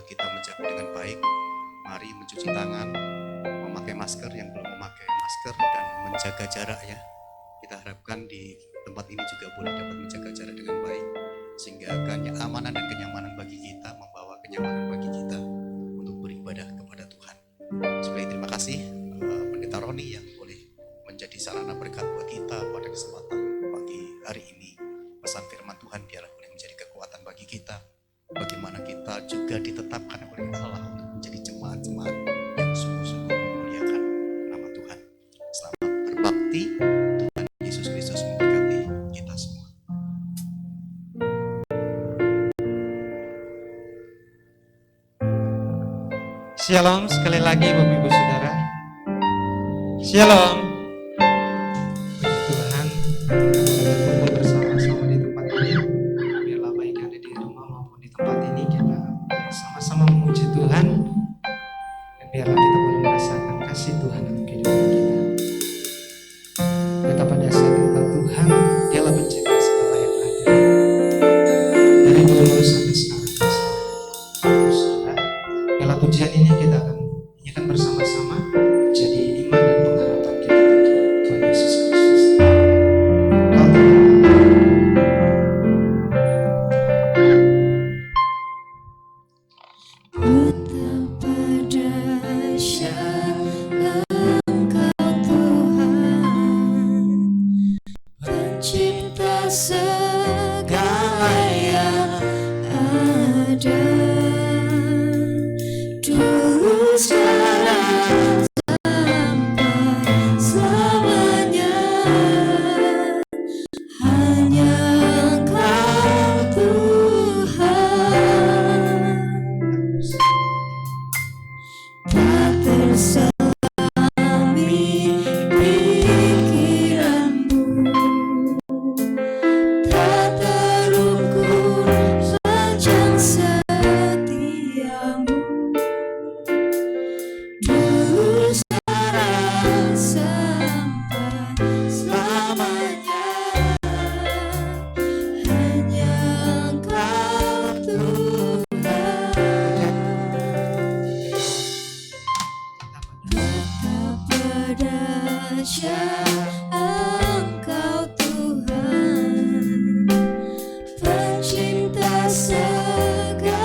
kita menjaga dengan baik. Mari mencuci tangan, memakai masker yang belum memakai masker, dan menjaga jarak ya. Kita harapkan di tempat ini juga boleh dapat menjaga jarak dengan baik, sehingga keamanan dan kenyamanan bagi kita, membawa kenyamanan bagi kita untuk beribadah kepada Tuhan. Sekali terima kasih Pendeta Roni yang boleh menjadi sarana berkat buat kita pada kesempatan pagi hari ini. Pesan firman Tuhan biarlah boleh menjadi kekuatan bagi kita, bagaimana kita juga ditetapkan oleh Allah untuk menjadi jemaat-jemaat yang sungguh-sungguh memuliakan nama Tuhan. Selamat berbakti. Tuhan Yesus Kristus memberkati kita semua. Shalom sekali lagi Bapak Ibu Saudara. Shalom. Puji Tuhan, kita berkumpul bersama-sama di tempat ini. Biarlah baik ada di rumah maupun di tempat ini, kita sama-sama memuji Tuhan, dan biarlah kita boleh merasakan kasih Tuhan dalam kehidupan kita. Betapa dahsyat tentang Tuhan, Dialah pencipta segala yang ada, dari dulu sampai sekarang dan selamanya. Saudara, dalam pujian ini kita akan nyanyikan bersama-sama, jadi iman dan pengharapan kita bagi Tuhan Yesus Kristus. Betapa dahsyat Engkau Tuhan, pencipta segala yang ada, dulu sekarang sampai selamanya. Hanya Engkau Tuhan, tak terselami pikiranmu, tak terukur rajang setiamu, dulu sekarang sampai selamanya. Hanya Engkau Tuhan. Betapa dahsyat Engkau Tuhan, pencipta segala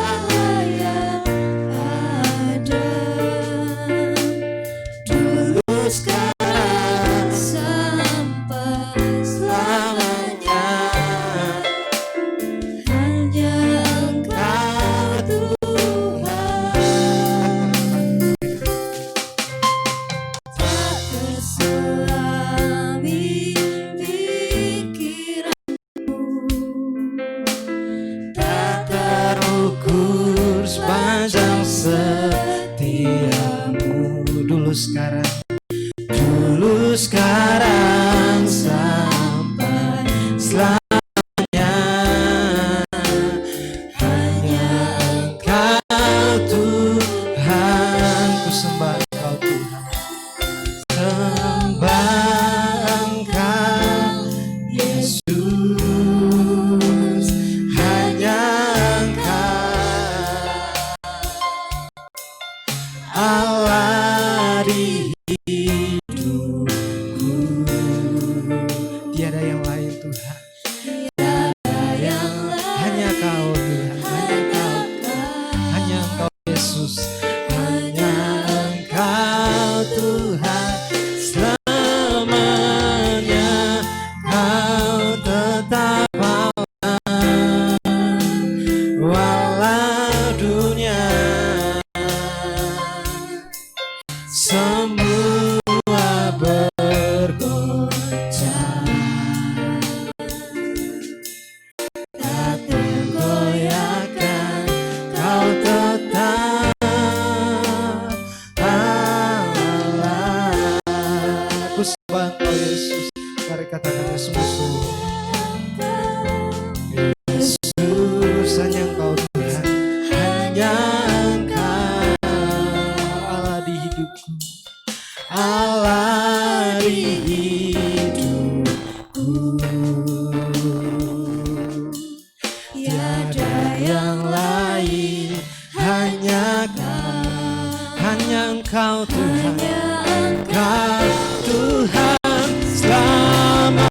Engkau Tuhan, hanya Engkau Tuhan selamanya.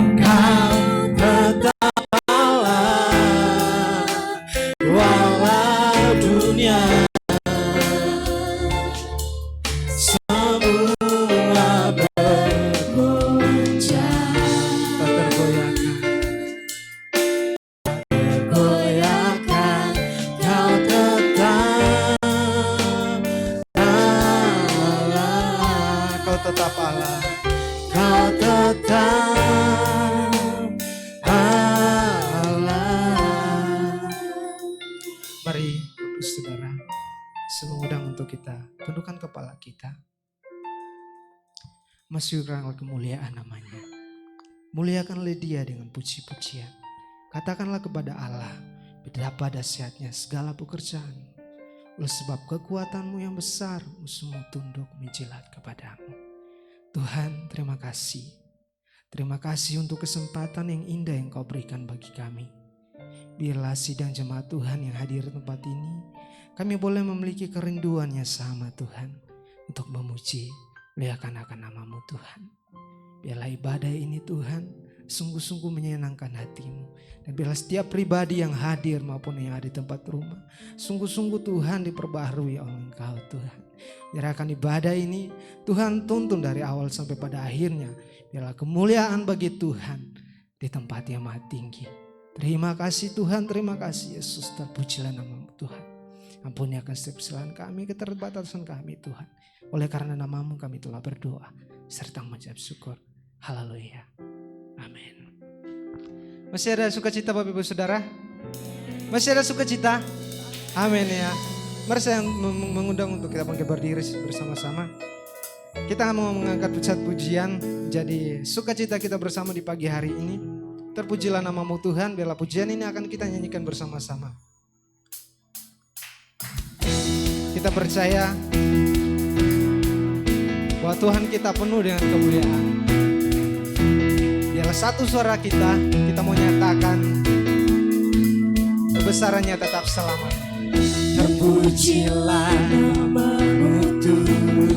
Engkau tetap Allah, walau dunia semua bergoncang, tergoyahkan, Kau tetap Allah, Kau tetap Allah, Kau tetap Allah. Mari Bapak Saudara, semua untuk kita tundukkan kepala kita. Masukkanlah kemuliaan namanya. Muliakanlah Dia dengan puji-pujian. Katakanlah kepada Allah, betapa dahsyatnya segala pekerjaan. Oleh sebab kekuatanmu yang besar, musuhmu tunduk menjilat kepadamu. Tuhan, terima kasih. Terima kasih untuk kesempatan yang indah yang Kau berikan bagi kami. Biarlah sidang jemaat Tuhan yang hadir di tempat ini, kami boleh memiliki kerinduan yang sama Tuhan, untuk memuji, muliakan akan nama-Mu Tuhan. Biarlah ibadah ini Tuhan, sungguh-sungguh menyenangkan hati-Mu. Dan biarlah setiap pribadi yang hadir maupun yang ada di tempat rumah, sungguh-sungguh Tuhan diperbaharui oleh Engkau Tuhan. Biarkan ibadah ini Tuhan tuntun dari awal sampai pada akhirnya. Biarlah kemuliaan bagi Tuhan di tempat yang maha tinggi. Terima kasih Tuhan, terima kasih Yesus. Terpujilah nama-Mu Tuhan. Ampuni akan setiap kesalahan kami, keterbatasan kami Tuhan. Oleh karena nama-Mu kami telah berdoa serta mengucap syukur. Haleluya. Amin. Masih ada sukacita Bapak Ibu Saudara? Masih ada sukacita? Amin ya. Mari saya mengundang untuk kita bangkit berdiri bersama-sama. Kita mau mengangkat pujian jadi sukacita kita bersama di pagi hari ini. Terpujilah nama-Mu Tuhan. Biarlah pujian ini akan kita nyanyikan bersama-sama. Kita percaya bahwa Tuhan kita penuh dengan kemuliaan. Biarlah satu suara kita mau nyatakan kebesarannya tetap selamat. Terpujilah nama-Mu Tuhan,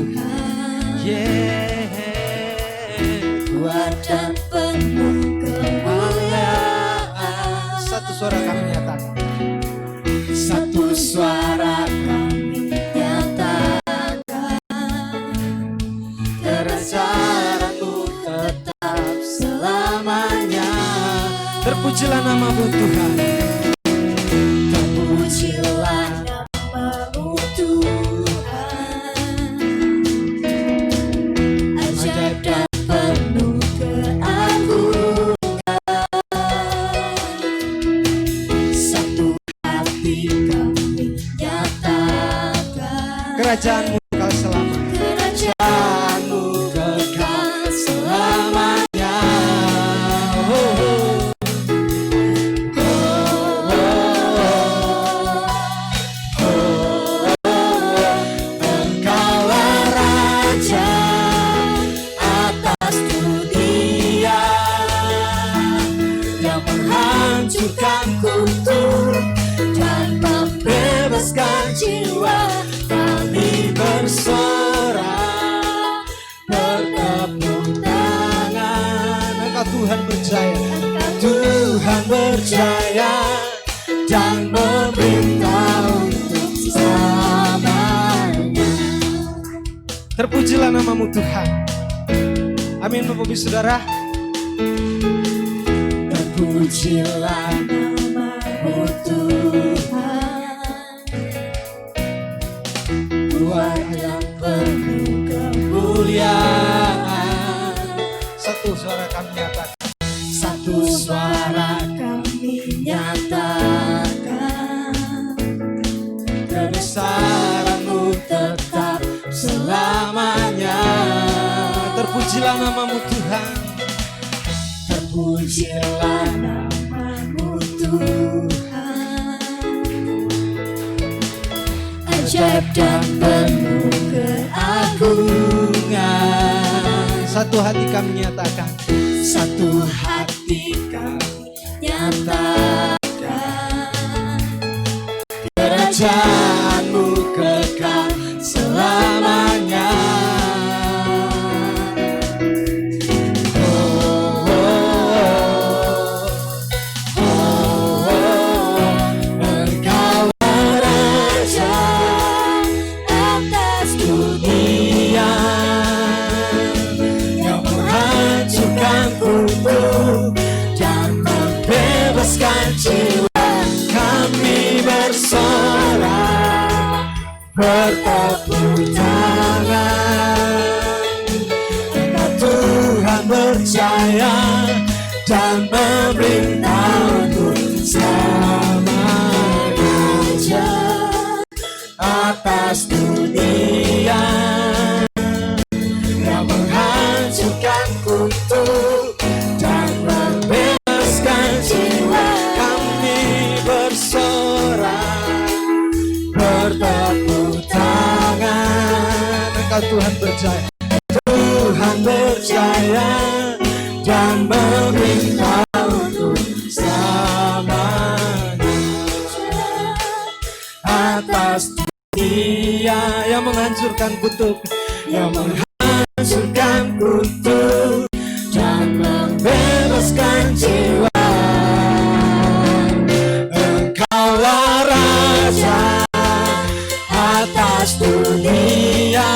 kuat dan penuh kemuliaan. Satu suara kami nyatakan. Satu suara kami nyatakan, kerajaan-Mu tetap selamanya. Terpujilah nama-Mu Tuhan. Terpujilah nama-Mu Tuhan, ajaib dan penuh keagungan. Satu hati kami nyatakan, Kerajaan-Mu kekal selamanya. kerajaan-Mu kekal selamanya. Engkaulah Raja atas dunia, yang menghancurkan kutub dan membebaskan jiwa. Kami bersorak, bertepuk tangan. Engkau Tuhan berjaya. Tuhan berjaya dan memerintah untuk selamanya. Terpujilah nama-Mu Tuhan. Amin Bapak Ibu Saudara. Terpujilah nama-Mu Tuhan, kuat yang penuh kemuliaan. Satu suara kami nyatakan. Satu suara kami nyatakan, kebesaran-Mu tetap selamanya. Terpujilah nama-Mu Tuhan. Terpujilah nama-Mu Tuhan, ajaib dan penuh keagungan. Satu hati kami nyatakan. Satu hati kami nyatakan, kerajaan-Mu kekal bersorak, bertepuk tangan. Karena Tuhan percaya dan memerintah untuk selamanya atas dunia yang menghancurkan kutuk dan membebaskan jiwa. Kami bersorak, bertepuk tangan. Engkau Tuhan percaya, Tuhan percaya dan meminta untuk selamanya atas dunia yang menghancurkan kutuk, yang menghancurkan kutuk dan membebaskan jiwa. Engkaulah Raja atas dunia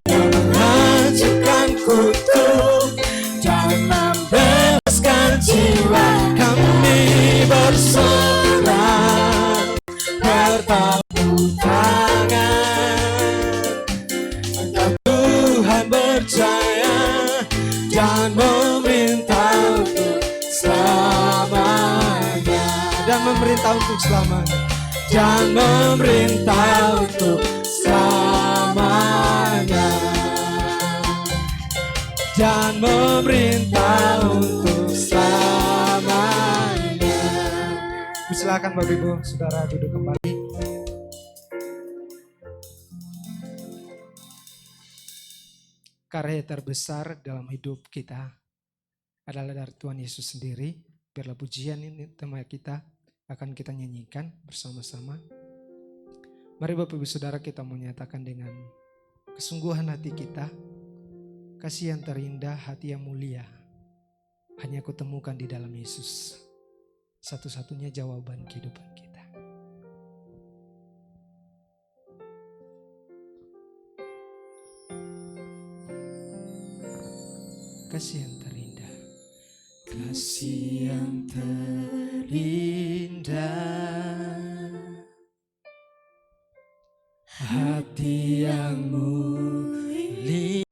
yang menghancurkan kutuk dan membebaskan jiwa. Kami bersorak, bertepuk tangan. Engkau Tuhan percaya dan memerintah untuk selamanya, dan memerintah untuk selamanya, dan memerintah untuk selamanya, dan memerintah untuk selamanya. Silakan Bapak Ibu Saudara duduk kembali. Karya terbesar dalam hidup kita adalah dari Tuhan Yesus sendiri. Biarlah pujian ini tema kita akan kita nyanyikan bersama-sama. Mari Bapak Ibu Saudara kita menyatakan dengan kesungguhan hati kita, kasih yang terindah, hati yang mulia, hanya kutemukan di dalam Yesus. Satu-satunya jawaban kehidupan kita. Kasih yang terindah, kasih yang terindah, hati yang mulia,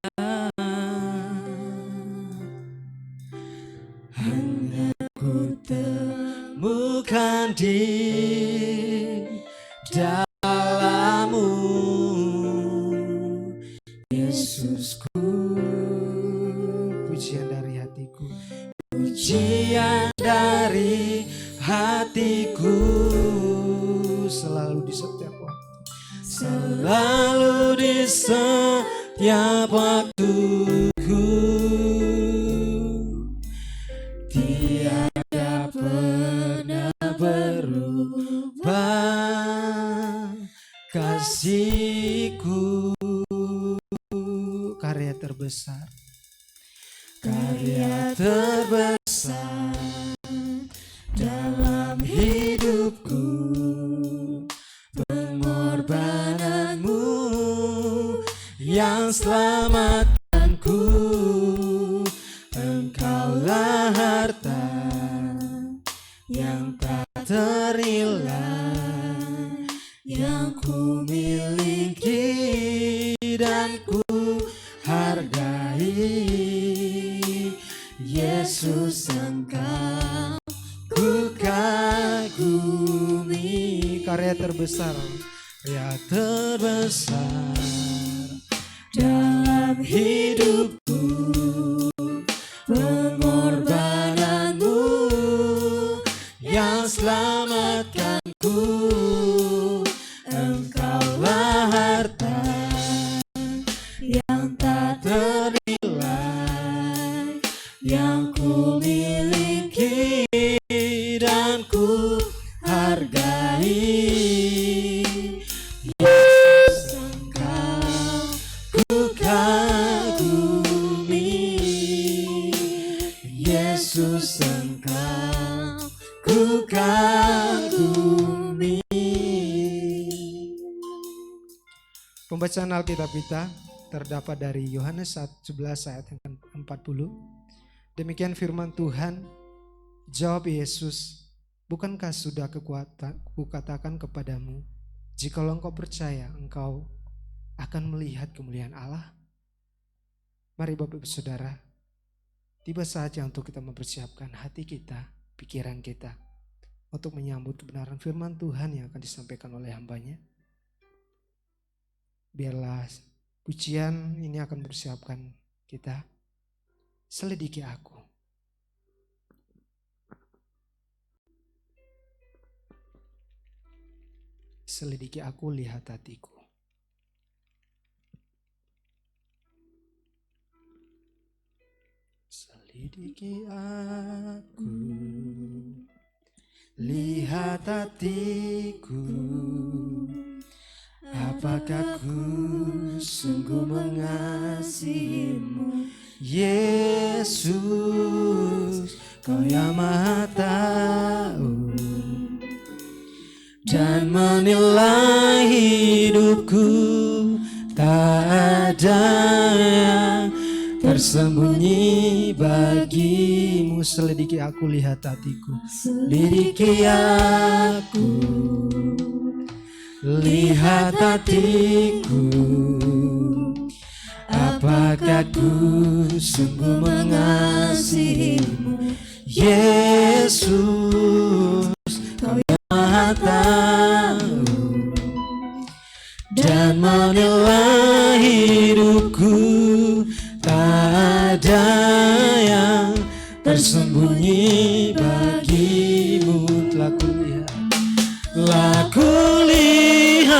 hanya ku temukan di dalam-Mu, Yesusku. Pujian dari hatiku, pujian dari hatiku, selalu di setiap waktu, selalu di setiap waktuku, tiada pernah berubah kasihku. Karya terbesar, karya terbesar dalam hidupku, pengorbananmu yang selamatkanku. Engkaulah harta yang tak ternilai yang ku miliki dan ku hargai. Yesus, Engkau ku kagumi. Karya terbesar, karya terbesar dalam hidupku, pengorbananmu yang selamatkanku. Engkaulah harta yang tak ternilai yang ku miliki dan ku hargai. Yesus, Engkau ku kagumi. Yesus, Engkau ku kagumi. Pembacaan Alkitab kita terdapat dari Yohanes 11 ayat 40. Demikian firman Tuhan. Jawab Yesus, Bukankah sudah kukatakan kepadamu, jikalau engkau percaya, engkau akan melihat kemuliaan Allah? Mari Bapak Ibu Saudara, tiba saatnya untuk kita mempersiapkan hati kita, pikiran kita, untuk menyambut kebenaran firman Tuhan yang akan disampaikan oleh hambanya. Biarlah pujian ini akan mempersiapkan kita. Selidiki aku. Selidiki aku, lihat hatiku. Selidiki aku, lihat hatiku. Apakah ku sungguh mengasihimu, Yesus, Kau yang Maha Tahu, dan menilai hidupku. Tak ada yang tersembunyi bagimu. Selidiki aku, lihat hatiku. Selidiki aku, lihat hatiku. Apakah ku sungguh mengasihimu, Yesus, Kau yang Maha Tahu, dan menilai hidupku. Tak ada yang tersembunyi bagimu. Telah kulihat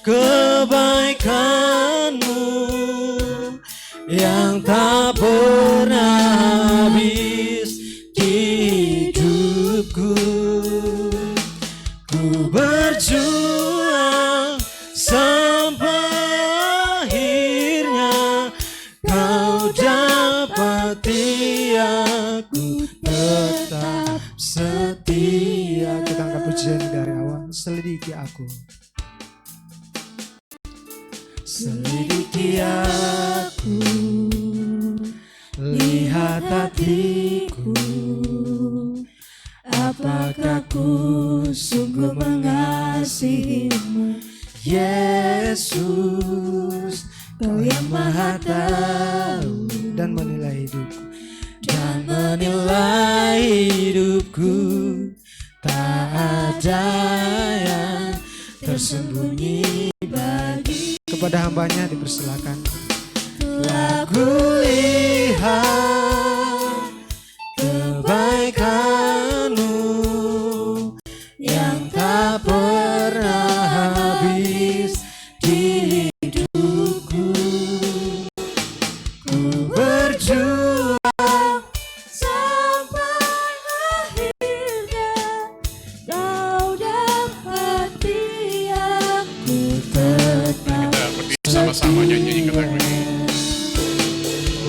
kebaikanmu yang tak pernah habis di hidupku. Ku berjuang sampai akhirnya Kau dapati aku tetap setia. Kita angkat pujian dari awal. Selidiki aku. Selidiki aku, lihat hatiku. Apakah ku sungguh mengasihimu, Yesus, Kau yang Maha Tahu, dan menilai hidupku. Dan menilai hidupku. Tak ada yang tersembunyi bagi. Kepada hambanya dipersilakan. Telah kulihat kebaikanmu yang tak pernah habis di hidupku. Ku berjuang sampai akhirnya Kau dapati aku tetap. Kita berdiri sama-sama nyanyikan lagu ini.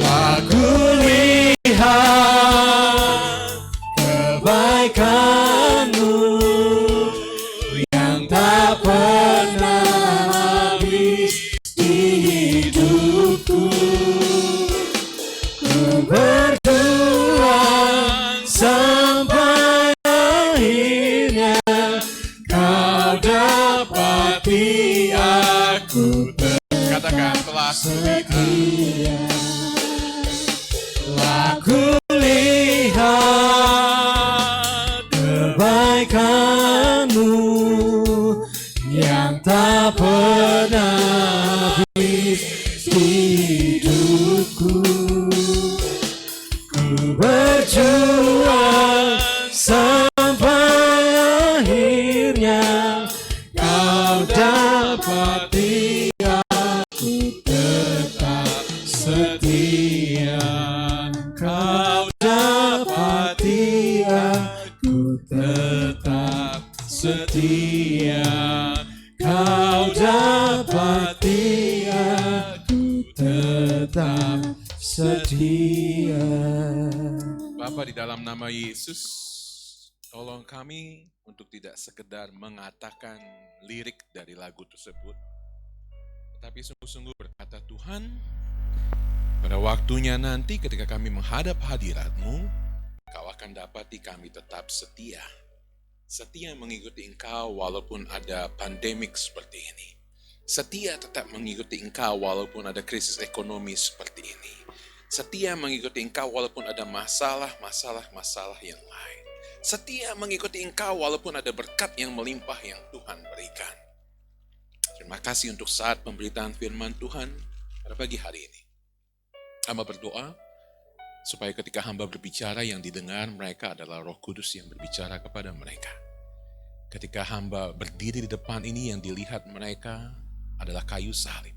Aku lihat kebaikanmu yang tak pernah habis di hidupku. Ku berjuang sampai akhirnya Kau dapati aku Katakan telah setia. Aku lihat kebaikanmu yang tak pernah habis di hidupku. Ku berjuang sampai akhirnya Kau dapati aku tetap setia. Kau dapati aku tetap setia. Kau dapati aku tetap setia. Bapa, di dalam nama Yesus, tolong kami untuk tidak sekedar mengatakan lirik dari lagu tersebut, tetapi sungguh-sungguh berkata, Tuhan, pada waktunya nanti ketika kami menghadap hadirat-Mu, kau akan dapati kami tetap setia. Setia mengikuti engkau walaupun ada pandemik seperti ini. Setia tetap mengikuti engkau walaupun ada krisis ekonomi seperti ini. Setia mengikuti engkau walaupun ada masalah yang lain. Setia mengikuti engkau walaupun ada berkat yang melimpah yang Tuhan berikan. Terima kasih untuk saat pemberitaan firman Tuhan pada pagi hari ini. Hamba berdoa supaya ketika hamba berbicara yang didengar mereka adalah Roh Kudus yang berbicara kepada mereka. Ketika hamba berdiri di depan ini yang dilihat mereka adalah kayu salib.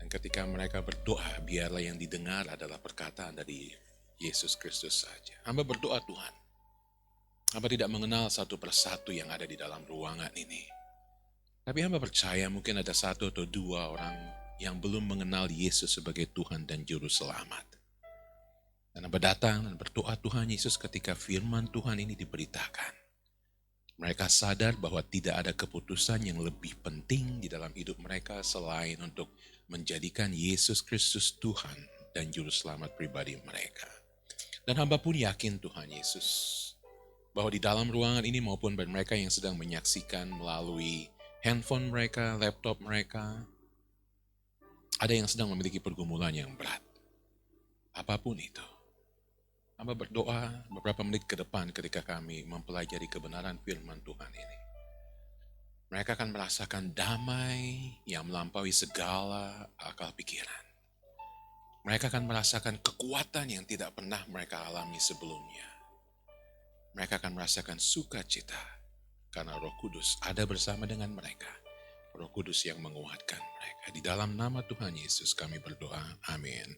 Dan ketika mereka berdoa, biarlah yang didengar adalah perkataan dari Yesus Kristus saja. Hamba berdoa Tuhan, hamba tidak mengenal satu persatu yang ada di dalam ruangan ini. Tapi hamba percaya mungkin ada satu atau dua orang yang belum mengenal Yesus sebagai Tuhan dan Juru Selamat. Dan hamba datang dan berdoa Tuhan Yesus ketika firman Tuhan ini diberitakan. Mereka sadar bahwa tidak ada keputusan yang lebih penting di dalam hidup mereka selain untuk menjadikan Yesus Kristus Tuhan dan Juru Selamat pribadi mereka. Dan hamba pun yakin Tuhan Yesus, bahwa di dalam ruangan ini maupun bagi mereka yang sedang menyaksikan melalui handphone mereka, laptop mereka, ada yang sedang memiliki pergumulan yang berat. Apapun itu. Hamba berdoa beberapa menit ke depan ketika kami mempelajari kebenaran firman Tuhan ini. Mereka akan merasakan damai yang melampaui segala akal pikiran. Mereka akan merasakan kekuatan yang tidak pernah mereka alami sebelumnya. Mereka akan merasakan sukacita karena Roh Kudus ada bersama dengan mereka. Roh Kudus yang menguatkan mereka. Di dalam nama Tuhan Yesus kami berdoa. Amin.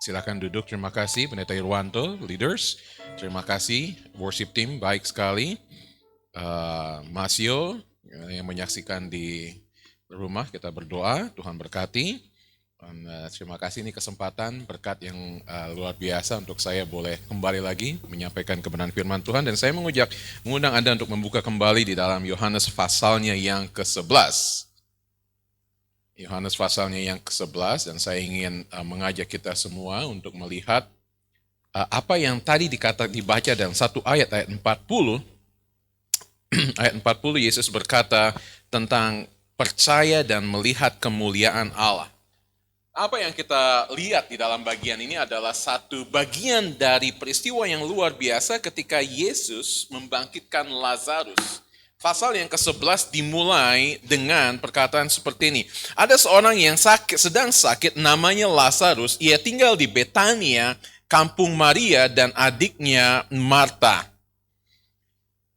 Silakan duduk. Terima kasih Pendeta Irwanto, leaders. Terima kasih worship team, baik sekali. Masio yang menyaksikan di rumah, kita berdoa. Tuhan berkati. Dan, terima kasih, ini kesempatan berkat yang luar biasa untuk saya boleh kembali lagi menyampaikan kebenaran firman Tuhan. Dan saya mengundang Anda untuk membuka kembali di dalam Yohanes pasalnya yang ke-11. Yohanes pasalnya yang ke-11, dan saya ingin mengajak kita semua untuk melihat apa yang tadi dibaca dalam satu ayat 40. Ayat 40 Yesus berkata tentang percaya dan melihat kemuliaan Allah. Apa yang kita lihat di dalam bagian ini adalah satu bagian dari peristiwa yang luar biasa ketika Yesus membangkitkan Lazarus. Pasal yang ke-11 dimulai dengan perkataan seperti ini. Ada seorang yang sedang sakit namanya Lazarus. Ia tinggal di Betania, kampung Maria dan adiknya Marta.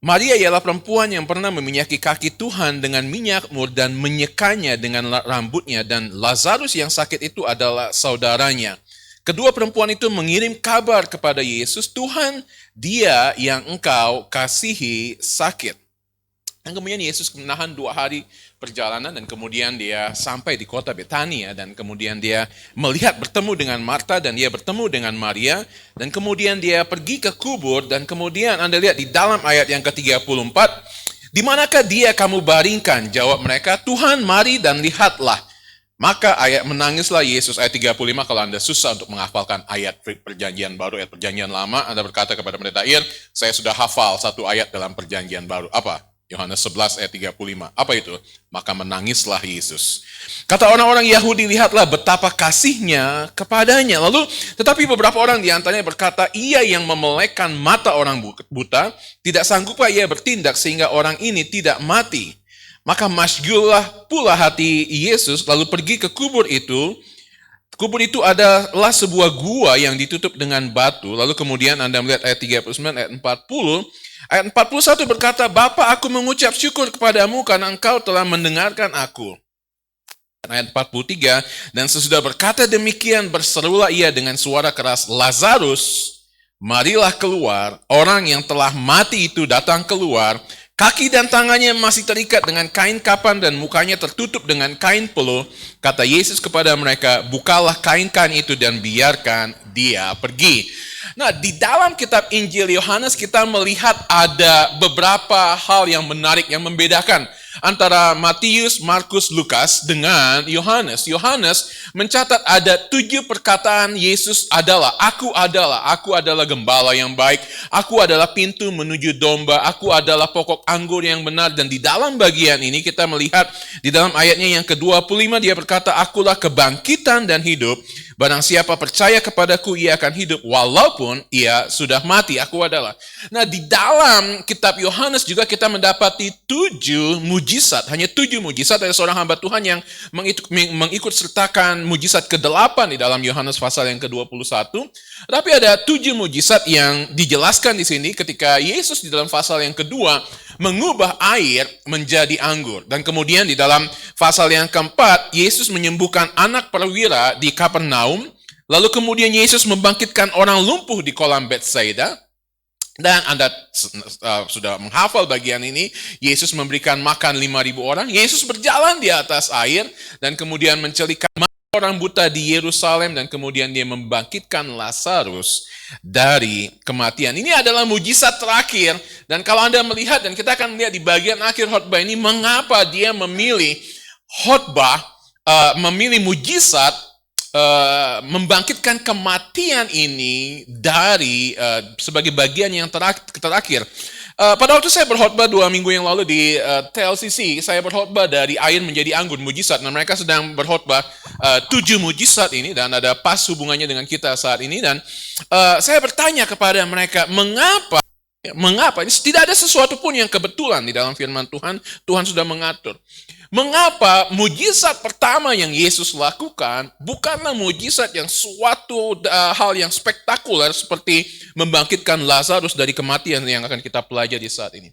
Maria ialah perempuan yang pernah meminyaki kaki Tuhan dengan minyak mur dan menyekanya dengan rambutnya. Dan Lazarus yang sakit itu adalah saudaranya. Kedua perempuan itu mengirim kabar kepada Yesus, Tuhan, dia yang engkau kasihi sakit. Dan kemudian Yesus menahan 2 hari perjalanan dan kemudian dia sampai di kota Betania dan kemudian dia melihat bertemu dengan Marta dan dia bertemu dengan Maria dan kemudian dia pergi ke kubur dan kemudian Anda lihat di dalam ayat yang ke-34, di manakah dia kamu baringkan? Jawab mereka, Tuhan mari dan lihatlah. Maka ayat menangislah Yesus, ayat 35, kalau Anda susah untuk menghafalkan ayat perjanjian baru, ayat perjanjian lama, Anda berkata kepada pendeta Ir, saya sudah hafal satu ayat dalam perjanjian baru. Apa? Yohanes 11 ayat 35. Apa itu? Maka menangislah Yesus. Kata orang-orang Yahudi, lihatlah betapa kasihnya kepadanya. Lalu, tetapi beberapa orang di antaranya berkata, ia yang memelekkan mata orang buta, tidak sanggupkah ia bertindak sehingga orang ini tidak mati? Maka masyghullah pula hati Yesus, lalu pergi ke kubur itu. Kubur itu adalah sebuah gua yang ditutup dengan batu. Lalu kemudian Anda melihat ayat 39, ayat 40. Ayat 41 berkata, Bapa, aku mengucap syukur kepadamu karena engkau telah mendengarkan aku. Ayat 43, dan sesudah berkata demikian, berserulah ia dengan suara keras, Lazarus, marilah keluar. Orang yang telah mati itu datang keluar. Kaki dan tangannya masih terikat dengan kain kapan dan mukanya tertutup dengan kain peluh. Kata Yesus kepada mereka, bukalah kain-kain itu dan biarkan dia pergi. Nah, di dalam kitab Injil Yohanes kita melihat ada beberapa hal yang menarik yang membedakan antara Matius, Markus, Lukas dengan Yohanes. Yohanes mencatat ada 7 perkataan Yesus adalah, aku adalah gembala yang baik, aku adalah pintu menuju domba, aku adalah pokok anggur yang benar. Dan di dalam bagian ini kita melihat di dalam ayatnya yang ke-25 dia berkata, akulah kebangkitan dan hidup. Barang siapa percaya kepadaku, ia akan hidup walaupun ia sudah mati. Aku adalah. Nah, di dalam kitab Yohanes juga kita mendapati 7 mujizat. Hanya 7 mujizat dari seorang hamba Tuhan yang mengikut sertakan mujizat ke-8 di dalam Yohanes pasal yang ke-21. Tapi ada 7 mujizat yang dijelaskan di sini ketika Yesus di dalam pasal yang kedua mengubah air menjadi anggur. Dan kemudian di dalam pasal yang keempat, Yesus menyembuhkan anak perwira di Kapernaum. Lalu kemudian Yesus membangkitkan orang lumpuh di kolam Betsaida. Dan Anda sudah menghafal bagian ini, Yesus memberikan makan 5.000 orang. Yesus berjalan di atas air dan kemudian mencelikan orang buta di Yerusalem, dan kemudian dia membangkitkan Lazarus dari kematian. Ini adalah mujizat terakhir. Dan kalau Anda melihat, dan kita akan melihat di bagian akhir khotbah ini, mengapa dia memilih khotbah, memilih mujizat, membangkitkan kematian ini dari sebagai bagian yang terakhir. Pada waktu saya berkhotbah 2 minggu yang lalu di TLCC, saya berkhotbah dari air menjadi anggur, mujizat. Dan mereka sedang berkhotbah 7 mujizat ini, dan ada pas hubungannya dengan kita saat ini. Dan saya bertanya kepada mereka, mengapa ini tidak ada sesuatu pun yang kebetulan di dalam firman Tuhan. Tuhan sudah mengatur. Mengapa mujizat pertama yang Yesus lakukan bukanlah mujizat yang suatu hal yang spektakuler seperti membangkitkan Lazarus dari kematian yang akan kita pelajari saat ini?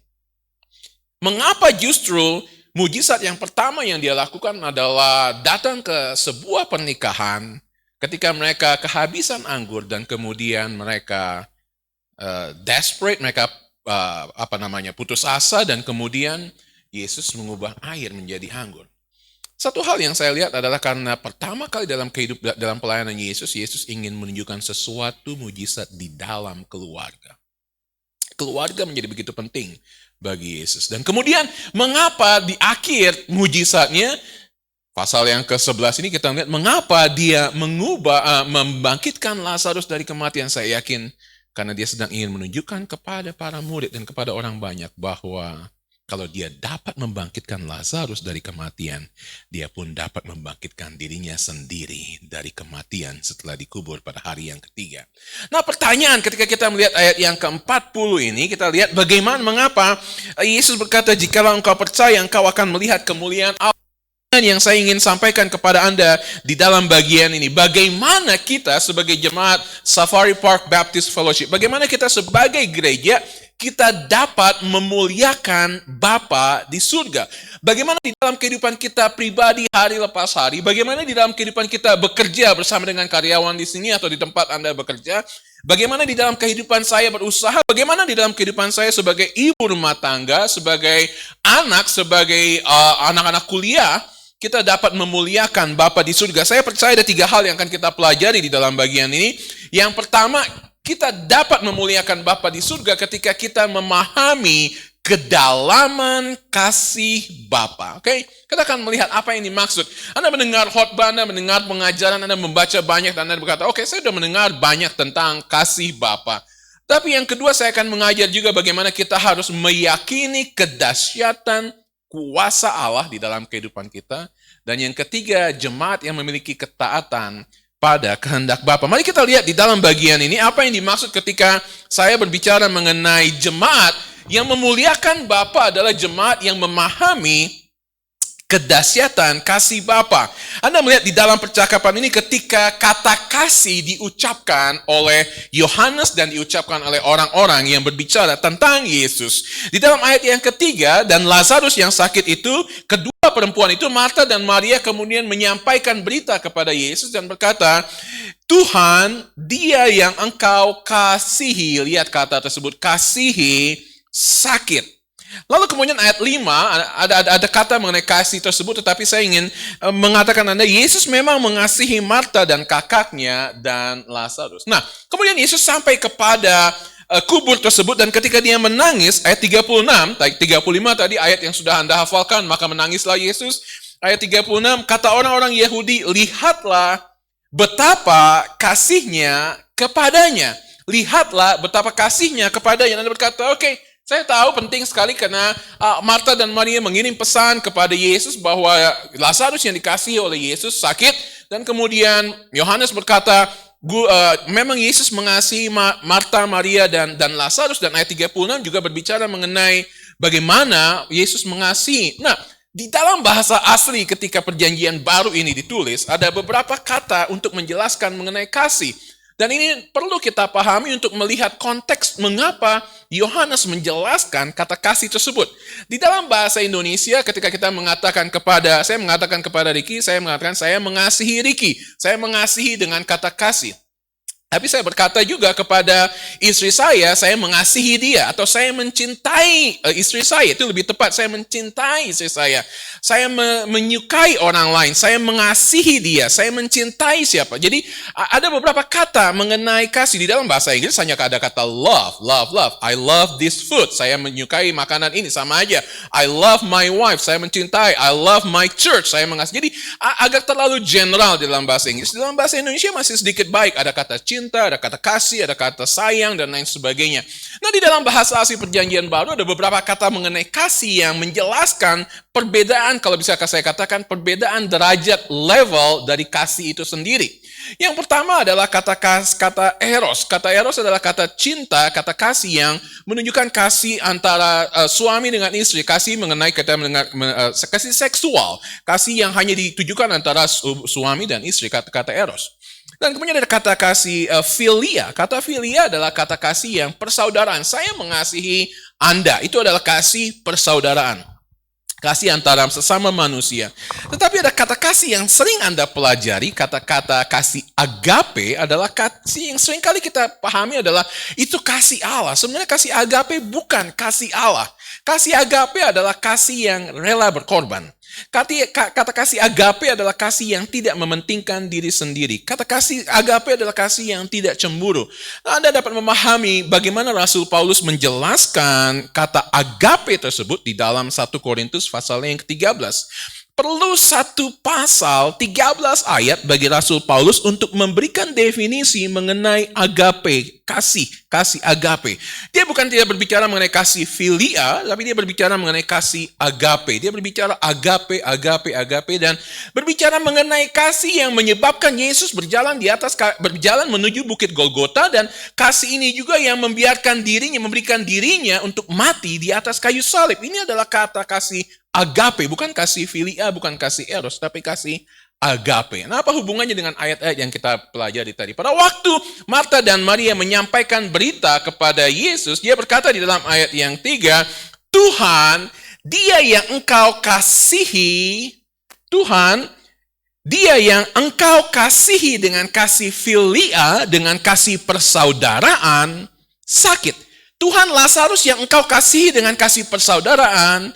Mengapa justru mujizat yang pertama yang dia lakukan adalah datang ke sebuah pernikahan ketika mereka kehabisan anggur dan kemudian mereka desperate, mereka putus asa, dan kemudian Yesus mengubah air menjadi anggur. Satu hal yang saya lihat adalah karena pertama kali dalam pelayanan Yesus ingin menunjukkan sesuatu mujizat di dalam keluarga. Keluarga menjadi begitu penting bagi Yesus. Dan kemudian mengapa di akhir mujizatnya, pasal yang ke-11 ini kita lihat mengapa dia membangkitkan Lazarus dari kematian. Saya yakin karena dia sedang ingin menunjukkan kepada para murid dan kepada orang banyak bahwa kalau dia dapat membangkitkan Lazarus dari kematian, dia pun dapat membangkitkan dirinya sendiri dari kematian setelah dikubur pada hari yang ketiga. Nah, pertanyaan ketika kita melihat ayat yang ke-40 ini, kita lihat mengapa Yesus berkata, jikalau engkau percaya, engkau akan melihat kemuliaan Allah. Yang saya ingin sampaikan kepada Anda di dalam bagian ini, bagaimana kita sebagai jemaat Safari Park Baptist Fellowship, bagaimana kita sebagai gereja, kita dapat memuliakan Bapa di surga. Bagaimana di dalam kehidupan kita pribadi hari lepas hari, bagaimana di dalam kehidupan kita bekerja bersama dengan karyawan di sini atau di tempat Anda bekerja, bagaimana di dalam kehidupan saya berusaha, bagaimana di dalam kehidupan saya sebagai ibu rumah tangga, sebagai anak, sebagai anak-anak kuliah, kita dapat memuliakan Bapa di surga. Saya percaya ada 3 hal yang akan kita pelajari di dalam bagian ini. Yang pertama, kita dapat memuliakan Bapa di surga ketika kita memahami kedalaman kasih Bapa. Oke? Kita akan melihat apa yang dimaksud. Anda mendengar khotbah, Anda mendengar pengajaran, Anda membaca banyak, dan Anda berkata, oke, saya sudah mendengar banyak tentang kasih Bapa. Tapi yang kedua, saya akan mengajar juga bagaimana kita harus meyakini kedahsyatan kuasa Allah di dalam kehidupan kita. Dan yang ketiga, jemaat yang memiliki ketaatan pada kehendak Bapa. Mari kita lihat di dalam bagian ini apa yang dimaksud ketika saya berbicara mengenai jemaat yang memuliakan Bapa adalah jemaat yang memahami kedahsyatan kasih Bapa. Anda melihat di dalam percakapan ini ketika kata kasih diucapkan oleh Yohanes dan diucapkan oleh orang-orang yang berbicara tentang Yesus. Di dalam ayat yang ketiga, dan Lazarus yang sakit itu, kedua perempuan itu, Marta dan Maria, kemudian menyampaikan berita kepada Yesus dan berkata, Tuhan, dia yang engkau kasihi, lihat kata tersebut, kasihi, sakit. Lalu kemudian ayat 5, ada kata mengenai kasih tersebut, tetapi saya ingin mengatakan Anda, Yesus memang mengasihi Marta dan kakaknya dan Lazarus. Nah, kemudian Yesus sampai kepada kubur tersebut, dan ketika dia menangis, ayat 36, 35 tadi ayat yang sudah Anda hafalkan, maka menangislah Yesus. Ayat 36, kata orang-orang Yahudi, lihatlah betapa kasihnya kepadanya. Lihatlah betapa kasihnya kepadanya. Anda berkata, oke, saya tahu penting sekali karena Marta dan Maria mengirim pesan kepada Yesus bahwa Lazarus yang dikasihi oleh Yesus sakit, dan kemudian Yohanes berkata, memang Yesus mengasihi Marta, Maria, dan Lazarus, dan ayat 36 juga berbicara mengenai bagaimana Yesus mengasihi. Nah, di dalam bahasa asli ketika perjanjian baru ini ditulis, ada beberapa kata untuk menjelaskan mengenai kasih. Dan ini perlu kita pahami untuk melihat konteks mengapa Yohanes menjelaskan kata kasih tersebut. Di dalam bahasa Indonesia ketika kita mengatakan saya mengatakan kepada Ricky, saya mengatakan saya mengasihi Ricky. Saya mengasihi dengan kata kasih. Tapi saya berkata juga kepada istri saya mengasihi dia, atau saya mencintai istri saya. Itu lebih tepat, saya mencintai istri saya. Saya menyukai orang lain, saya mengasihi dia, saya mencintai siapa. Jadi ada beberapa kata mengenai kasih. Di dalam bahasa Inggris hanya ada kata love. I love this food. Saya menyukai makanan ini, sama aja. I love my wife, saya mencintai. I love my church, saya mengasihi. Jadi agak terlalu general di dalam bahasa Inggris. Di dalam bahasa Indonesia masih sedikit baik. Ada kata cinta, ada kata kasih, ada kata sayang, dan lain sebagainya. Nah, di dalam bahasa asli perjanjian baru ada beberapa kata mengenai kasih yang menjelaskan perbedaan, kalau bisa saya katakan, perbedaan derajat level dari kasih itu sendiri. Yang pertama adalah kata eros. Kata eros adalah kata cinta, kata kasih yang menunjukkan kasih antara suami dengan istri, kasih mengenai kasih seksual, kasih yang hanya ditujukan antara suami dan istri, kata eros. Dan kemudian ada kata kasih philia. Kata philia adalah kata kasih yang persaudaraan. Saya mengasihi Anda. Itu adalah kasih persaudaraan. Kasih antara sesama manusia. Tetapi ada kata kasih yang sering Anda pelajari. Kata-kata kasih agape adalah kasih yang sering kali kita pahami adalah itu kasih Allah. Sebenarnya kasih agape bukan kasih Allah. Kasih agape adalah kasih yang rela berkorban. Kata kasih agape adalah kasih yang tidak mementingkan diri sendiri. Kata kasih agape adalah kasih yang tidak cemburu. Anda dapat memahami bagaimana Rasul Paulus menjelaskan kata agape tersebut di dalam 1 Korintus pasal yang ke-13. Perlu satu pasal 13 ayat bagi Rasul Paulus untuk memberikan definisi mengenai agape, kasih agape. Dia bukan tidak berbicara mengenai kasih philia, tapi dia berbicara mengenai kasih agape. Dia berbicara agape, dan berbicara mengenai kasih yang menyebabkan Yesus berjalan menuju Bukit Golgota, dan kasih ini juga yang memberikan dirinya untuk mati di atas kayu salib. Ini adalah kata kasih agape, bukan kasih philia, bukan kasih eros, tapi kasih agape. Nah, apa hubungannya dengan ayat-ayat yang kita pelajari tadi? Pada waktu Marta dan Maria menyampaikan berita kepada Yesus, dia berkata di dalam ayat yang 3, Tuhan, dia yang engkau kasihi, Tuhan, dia yang engkau kasihi dengan kasih philia, dengan kasih persaudaraan, sakit. Tuhan, Lazarus yang engkau kasihi dengan kasih persaudaraan,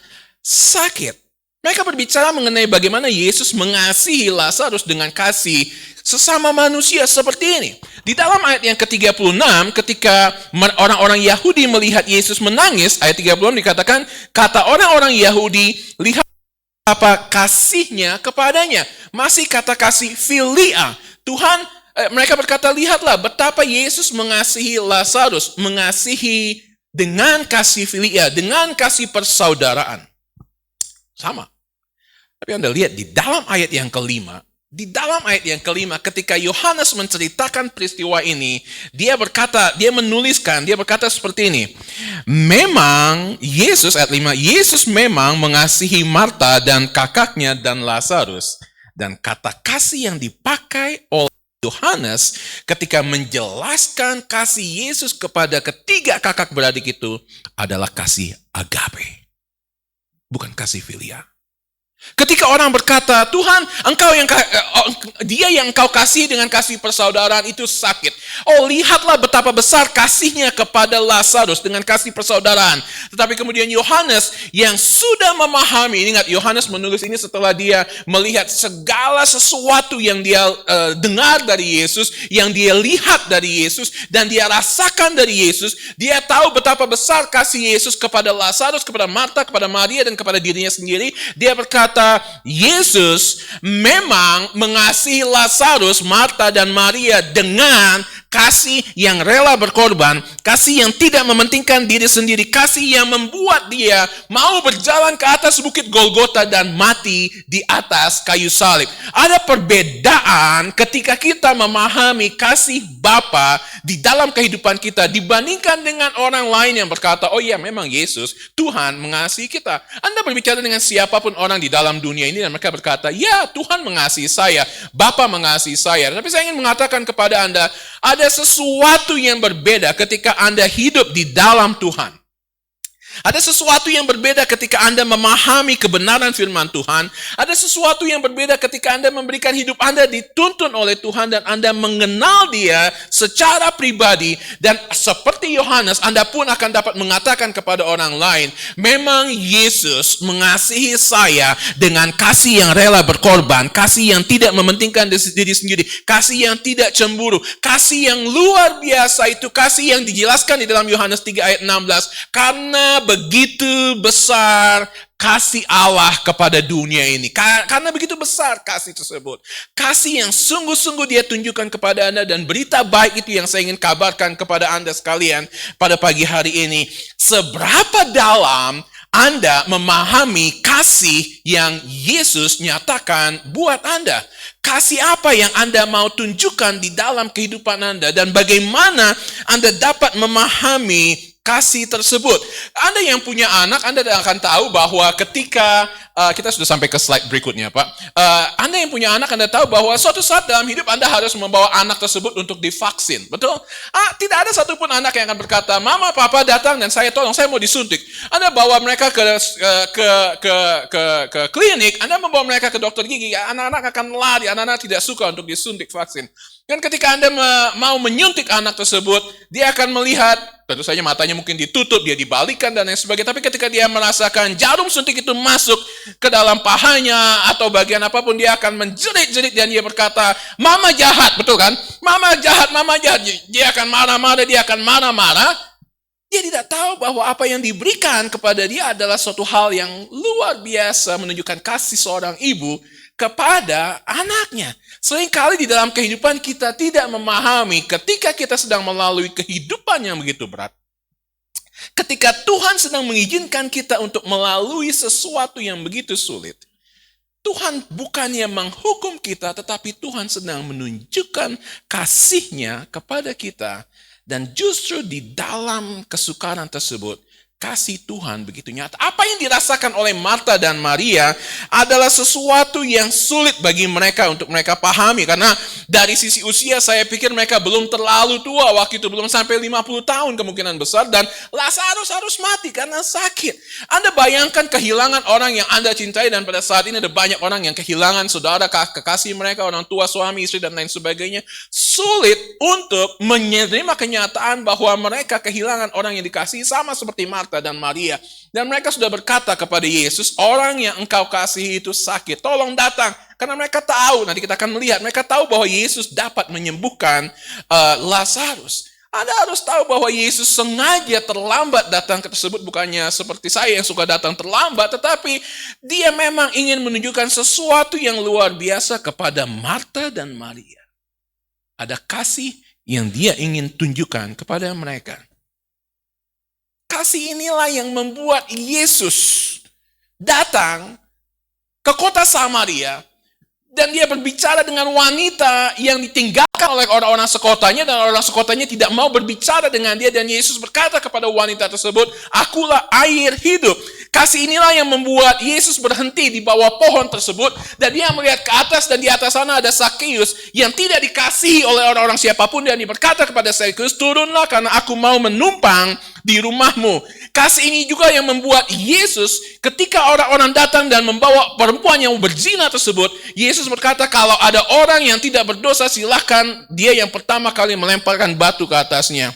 sakit. Mereka berbicara mengenai bagaimana Yesus mengasihi Lazarus dengan kasih sesama manusia seperti ini. Di dalam ayat yang ke-36, ketika orang-orang Yahudi melihat Yesus menangis, ayat 36 dikatakan, kata orang-orang Yahudi, lihat apa kasihnya kepadanya. Masih kata kasih philia. Tuhan, mereka berkata, lihatlah betapa Yesus mengasihi Lazarus, mengasihi dengan kasih philia, dengan kasih persaudaraan. Sama. Tapi Anda lihat di dalam ayat yang kelima, ketika Yohanes menceritakan peristiwa ini, dia berkata seperti ini. Memang Yesus, ayat 5, Yesus memang mengasihi Marta dan kakaknya dan Lazarus. Dan kata kasih yang dipakai oleh Yohanes ketika menjelaskan kasih Yesus kepada ketiga kakak beradik itu adalah kasih agape. Bukan kasih philia. Ketika orang berkata, Tuhan, dia yang engkau kasih dengan kasih persaudaraan itu sakit. Oh, lihatlah betapa besar kasihnya kepada Lazarus dengan kasih persaudaraan. Tetapi kemudian Yohanes yang sudah memahami, ingat Yohanes menulis ini setelah dia melihat segala sesuatu yang dia dengar dari Yesus, yang dia lihat dari Yesus, dan dia rasakan dari Yesus. Dia tahu betapa besar kasih Yesus kepada Lazarus, kepada Marta, kepada Maria, dan kepada dirinya sendiri. Dia berkata, Yesus memang mengasihi Lazarus, Marta, dan Maria dengan kasih yang rela berkorban, kasih yang tidak mementingkan diri sendiri, kasih yang membuat dia mau berjalan ke atas bukit Golgota dan mati di atas kayu salib. Ada perbedaan ketika kita memahami kasih Bapa di dalam kehidupan kita dibandingkan dengan orang lain yang berkata, oh iya memang Yesus, Tuhan mengasihi kita. Anda berbicara dengan siapapun orang di dalam dunia ini dan mereka berkata, ya Tuhan mengasihi saya, Bapa mengasihi saya. Tapi saya ingin mengatakan kepada Anda, ada sesuatu yang berbeda ketika Anda hidup di dalam Tuhan. Ada sesuatu yang berbeda ketika Anda memahami kebenaran firman Tuhan. Ada sesuatu yang berbeda ketika Anda memberikan hidup Anda dituntun oleh Tuhan dan Anda mengenal Dia secara pribadi. Dan seperti Yohanes, Anda pun akan dapat mengatakan kepada orang lain, memang Yesus mengasihi saya dengan kasih yang rela berkorban, kasih yang tidak mementingkan diri sendiri, kasih yang tidak cemburu, kasih yang luar biasa itu, kasih yang dijelaskan di dalam Yohanes 3 ayat 16. Karena begitu besar kasih Allah kepada dunia ini. Karena begitu besar kasih tersebut. Kasih yang sungguh-sungguh Dia tunjukkan kepada Anda, dan berita baik itu yang saya ingin kabarkan kepada Anda sekalian pada pagi hari ini. Seberapa dalam Anda memahami kasih yang Yesus nyatakan buat Anda? Kasih apa yang Anda mau tunjukkan di dalam kehidupan Anda, dan bagaimana Anda dapat memahami kasih tersebut. Anda yang punya anak, Anda akan tahu bahwa ketika kita sudah sampai ke slide berikutnya, Pak. Anda yang punya anak, Anda tahu bahwa suatu saat dalam hidup Anda harus membawa anak tersebut untuk divaksin. Betul? Tidak ada satupun anak yang akan berkata, Mama, Papa datang dan saya tolong, saya mau disuntik. Anda bawa mereka ke klinik, Anda membawa mereka ke dokter gigi, anak-anak akan lari, anak-anak tidak suka untuk disuntik vaksin. Dan ketika Anda mau menyuntik anak tersebut, dia akan melihat, tentu saja matanya mungkin ditutup, dia dibalikan dan lain sebagainya. Tapi ketika dia merasakan jarum suntik itu masuk ke dalam pahanya atau bagian apapun, dia akan menjerit-jerit dan dia berkata, Mama jahat, betul kan? Mama jahat, Mama jahat. Dia akan marah-marah, dia akan marah-marah. Dia tidak tahu bahwa apa yang diberikan kepada dia adalah suatu hal yang luar biasa, menunjukkan kasih seorang ibu kepada anaknya. Seringkali di dalam kehidupan kita tidak memahami ketika kita sedang melalui kehidupan yang begitu berat. Ketika Tuhan sedang mengizinkan kita untuk melalui sesuatu yang begitu sulit. Tuhan bukannya menghukum kita, tetapi Tuhan sedang menunjukkan kasih-Nya kepada kita. Dan justru di dalam kesukaran tersebut, kasih Tuhan begitu nyata. Apa yang dirasakan oleh Marta dan Maria adalah sesuatu yang sulit bagi mereka untuk mereka pahami. Karena dari sisi usia saya pikir mereka belum terlalu tua. Waktu itu belum sampai 50 tahun kemungkinan besar. Dan Lazarus harus mati karena sakit. Anda bayangkan kehilangan orang yang Anda cintai. Dan pada saat ini ada banyak orang yang kehilangan saudara, kekasih mereka, orang tua, suami, istri, dan lain sebagainya. Sulit untuk menerima kenyataan bahwa mereka kehilangan orang yang dikasihi, sama seperti Marta dan Maria. Dan mereka sudah berkata kepada Yesus, orang yang engkau kasihi itu sakit, tolong datang. Karena mereka tahu, nanti kita akan melihat, mereka tahu bahwa Yesus dapat menyembuhkan Lazarus. Anda harus tahu bahwa Yesus sengaja terlambat datang ke tersebut, bukannya seperti saya yang suka datang terlambat, tetapi Dia memang ingin menunjukkan sesuatu yang luar biasa kepada Marta dan Maria. Ada kasih yang Dia ingin tunjukkan kepada mereka. Kasih inilah yang membuat Yesus datang ke kota Samaria dan Dia berbicara dengan wanita yang ditinggalkan oleh orang-orang sekotanya, dan orang sekotanya tidak mau berbicara dengan Dia, dan Yesus berkata kepada wanita tersebut, akulah air hidup. Kasih inilah yang membuat Yesus berhenti di bawah pohon tersebut dan dia melihat ke atas dan di atas sana ada Sakeus yang tidak dikasihi oleh orang-orang siapapun dan dia berkata kepada Sakeus, turunlah karena aku mau menumpang di rumahmu. Kasih ini juga yang membuat Yesus ketika orang-orang datang dan membawa perempuan yang berzina tersebut, Yesus berkata kalau ada orang yang tidak berdosa silahkan dia yang pertama kali melemparkan batu ke atasnya.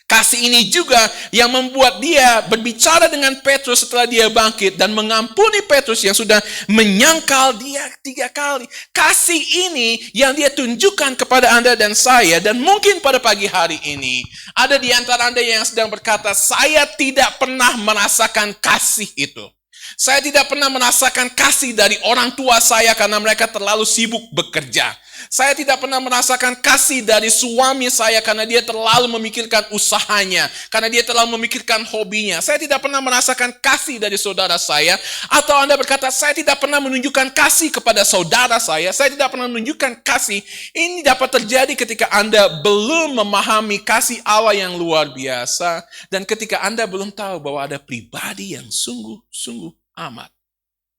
Kasih ini juga yang membuat dia berbicara dengan Petrus setelah dia bangkit dan mengampuni Petrus yang sudah menyangkal dia 3 kali. Kasih ini yang dia tunjukkan kepada Anda dan saya, dan mungkin pada pagi hari ini ada di antara Anda yang sedang berkata, saya tidak pernah merasakan kasih itu. Saya tidak pernah merasakan kasih dari orang tua saya karena mereka terlalu sibuk bekerja. Saya tidak pernah merasakan kasih dari suami saya karena dia terlalu memikirkan usahanya, karena dia terlalu memikirkan hobinya. Saya tidak pernah merasakan kasih dari saudara saya. Atau Anda berkata, saya tidak pernah menunjukkan kasih kepada saudara saya tidak pernah menunjukkan kasih. Ini dapat terjadi ketika Anda belum memahami kasih Allah yang luar biasa, dan ketika Anda belum tahu bahwa ada pribadi yang sungguh-sungguh amat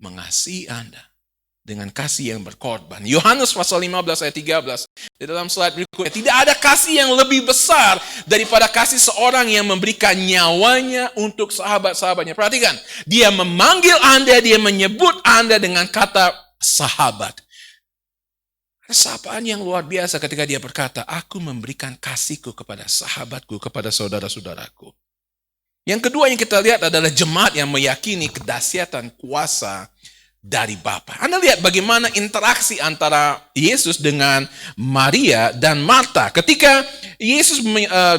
mengasihi Anda dengan kasih yang berkorban. Yohanes pasal 15 ayat 13. Di dalam slide berikutnya, tidak ada kasih yang lebih besar daripada kasih seorang yang memberikan nyawanya untuk sahabat-sahabatnya. Perhatikan, dia memanggil Anda, dia menyebut Anda dengan kata sahabat. Ada sapaan yang luar biasa ketika dia berkata, aku memberikan kasihku kepada sahabatku, kepada saudara-saudaraku. Yang kedua yang kita lihat adalah jemaat yang meyakini kedahsyatan kuasa dari Bapa. Anda lihat bagaimana interaksi antara Yesus dengan Maria dan Marta. Ketika Yesus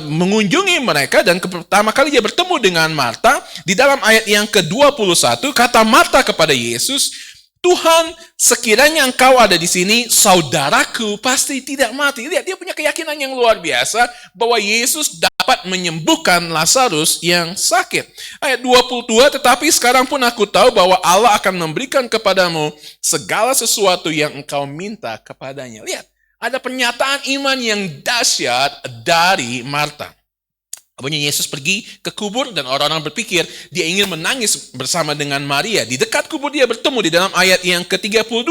mengunjungi mereka dan pertama kali dia bertemu dengan Marta, di dalam ayat yang ke-21, kata Marta kepada Yesus, Tuhan, sekiranya engkau ada di sini, saudaraku pasti tidak mati. Lihat, dia punya keyakinan yang luar biasa bahwa Yesus dapat menyembuhkan Lazarus yang sakit. Ayat 22, tetapi sekarang pun aku tahu bahwa Allah akan memberikan kepadamu segala sesuatu yang engkau minta kepadanya. Lihat, ada pernyataan iman yang dahsyat dari Marta. Apabila Yesus pergi ke kubur dan orang-orang berpikir dia ingin menangis bersama dengan Maria. Di dekat kubur dia bertemu di dalam ayat yang ke-32.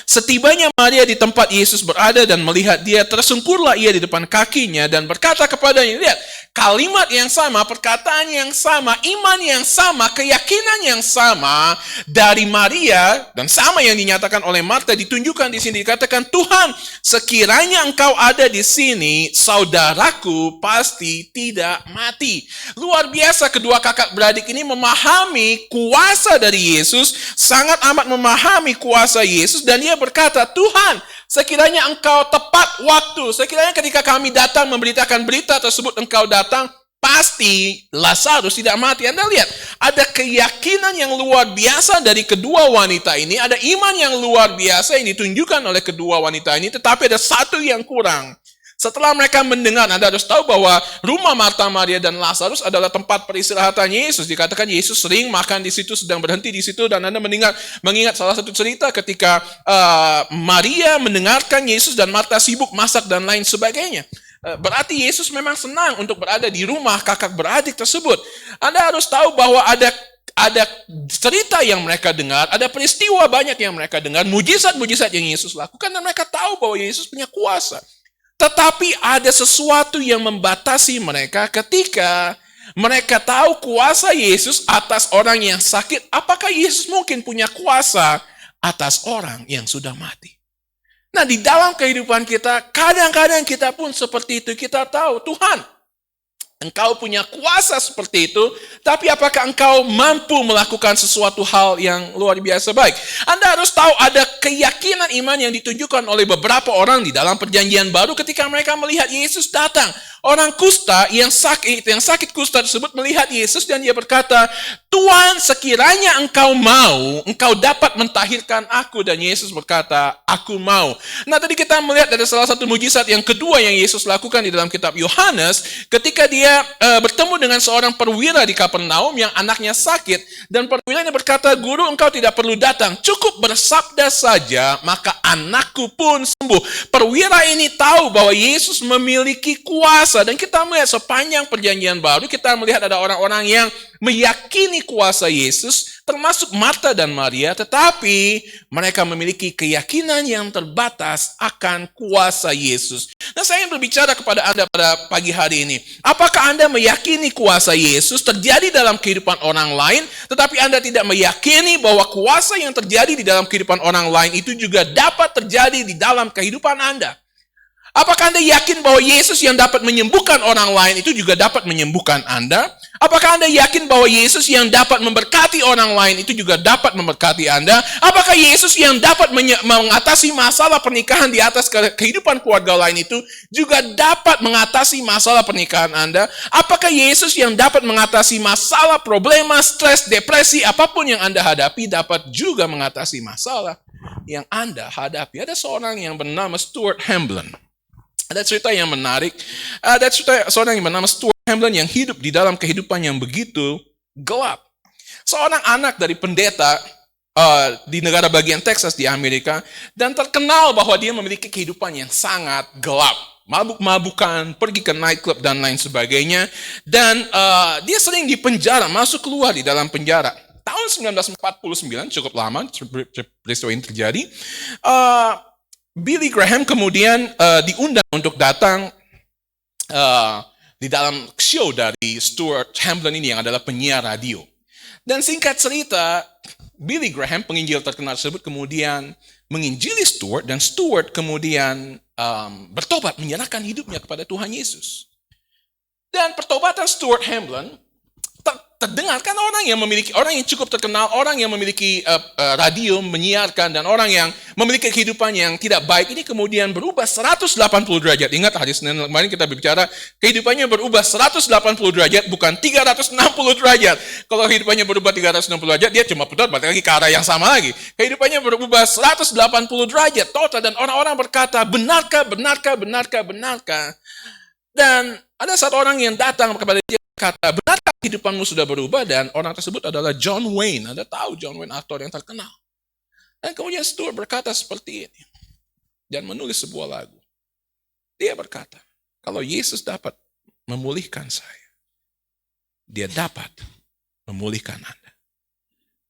Setibanya Maria di tempat Yesus berada dan melihat dia, tersungkurlah ia di depan kakinya dan berkata kepadanya, lihat, kalimat yang sama, perkataan yang sama, iman yang sama, keyakinan yang sama dari Maria dan sama yang dinyatakan oleh Marta ditunjukkan di sini. Dikatakan, Tuhan, sekiranya engkau ada di sini, saudaraku pasti tidak mati. Luar biasa, kedua kakak beradik ini memahami kuasa dari Yesus, sangat amat memahami kuasa Yesus, dan dia berkata, Tuhan, sekiranya engkau tepat waktu, sekiranya ketika kami datang memberitakan berita tersebut engkau datang, pasti Lazarus tidak mati. Anda lihat, ada keyakinan yang luar biasa dari kedua wanita ini, ada iman yang luar biasa yang ditunjukkan oleh kedua wanita ini, tetapi ada satu yang kurang. Setelah mereka mendengar, Anda harus tahu bahwa rumah Marta, Maria, dan Lazarus adalah tempat peristirahatan Yesus. Dikatakan Yesus sering makan di situ, sedang berhenti di situ, dan Anda mengingat salah satu cerita ketika Maria mendengarkan Yesus dan Marta sibuk masak dan lain sebagainya. Berarti Yesus memang senang untuk berada di rumah kakak beradik tersebut. Anda harus tahu bahwa ada cerita yang mereka dengar, ada peristiwa banyak yang mereka dengar, mujizat-mujizat yang Yesus lakukan, dan mereka tahu bahwa Yesus punya kuasa. Tetapi ada sesuatu yang membatasi mereka ketika mereka tahu kuasa Yesus atas orang yang sakit. Apakah Yesus mungkin punya kuasa atas orang yang sudah mati? Nah, di dalam kehidupan kita, kadang-kadang kita pun seperti itu. Kita tahu, Tuhan, engkau punya kuasa seperti itu, tapi apakah engkau mampu melakukan sesuatu hal yang luar biasa baik? Anda harus tahu ada keyakinan iman yang ditunjukkan oleh beberapa orang di dalam perjanjian baru ketika mereka melihat Yesus datang. Orang kusta yang sakit kusta tersebut melihat Yesus dan dia berkata, Tuhan, sekiranya engkau mau, engkau dapat mentahirkan aku. Dan Yesus berkata, aku mau. Nah, tadi kita melihat ada salah satu mujizat yang kedua yang Yesus lakukan di dalam kitab Yohanes ketika dia bertemu dengan seorang perwira di Kapernaum yang anaknya sakit, dan perwiranya berkata, Guru, engkau tidak perlu datang, cukup bersabda saja maka anakku pun sembuh. Perwira ini tahu bahwa Yesus memiliki kuasa, dan kita melihat sepanjang perjanjian baru kita melihat ada orang-orang yang meyakini kuasa Yesus, termasuk Marta dan Maria, tetapi mereka memiliki keyakinan yang terbatas akan kuasa Yesus. Nah, saya ingin berbicara kepada Anda pada pagi hari ini. Apakah Anda meyakini kuasa Yesus terjadi dalam kehidupan orang lain, tetapi Anda tidak meyakini bahwa kuasa yang terjadi di dalam kehidupan orang lain itu juga dapat terjadi di dalam kehidupan Anda? Apakah Anda yakin bahwa Yesus yang dapat menyembuhkan orang lain itu juga dapat menyembuhkan Anda? Apakah Anda yakin bahwa Yesus yang dapat memberkati orang lain itu juga dapat memberkati Anda? Apakah Yesus yang dapat mengatasi masalah pernikahan di atas kehidupan keluarga lain itu juga dapat mengatasi masalah pernikahan Anda? Apakah Yesus yang dapat mengatasi masalah, problema, stres, depresi, apapun yang Anda hadapi dapat juga mengatasi masalah yang Anda hadapi? Ada seorang yang bernama Stuart Hamblen. Ada cerita yang menarik. Ada cerita seorang yang bernama Stuart Hamblen yang hidup di dalam kehidupan yang begitu gelap. Seorang anak dari pendeta di negara bagian Texas di Amerika, dan terkenal bahwa dia memiliki kehidupan yang sangat gelap. Mabuk-mabukan, pergi ke nightclub dan lain sebagainya. Dan dia sering dipenjara, masuk keluar di dalam penjara. Tahun 1949, cukup lama peristiwa ini terjadi. Billy Graham kemudian diundang untuk datang di dalam show dari Stuart Hamblen ini yang adalah penyiar radio. Dan singkat cerita, Billy Graham, penginjil terkenal tersebut, kemudian menginjili Stuart, dan Stuart kemudian bertobat, menyerahkan hidupnya kepada Tuhan Yesus. Dan pertobatan Stuart Hamblen terdengar kan orang yang cukup terkenal, orang yang memiliki radio menyiarkan, dan orang yang memiliki kehidupan yang tidak baik ini kemudian berubah 180 derajat. Ingat hari Senin kemarin kita berbicara kehidupannya berubah 180 derajat, bukan 360 derajat. Kalau kehidupannya berubah 360 derajat, dia cuma putar balik lagi ke arah yang sama lagi. Kehidupannya berubah 180 derajat total, dan orang-orang berkata, benarkah? Dan ada satu orang yang datang kepada dia kata, benarkah kehidupanmu sudah berubah? Dan orang tersebut adalah John Wayne. Anda tahu John Wayne, aktor yang terkenal. Dan kemudian Stuart berkata seperti ini, dan menulis sebuah lagu. Dia berkata, kalau Yesus dapat memulihkan saya, dia dapat memulihkan Anda.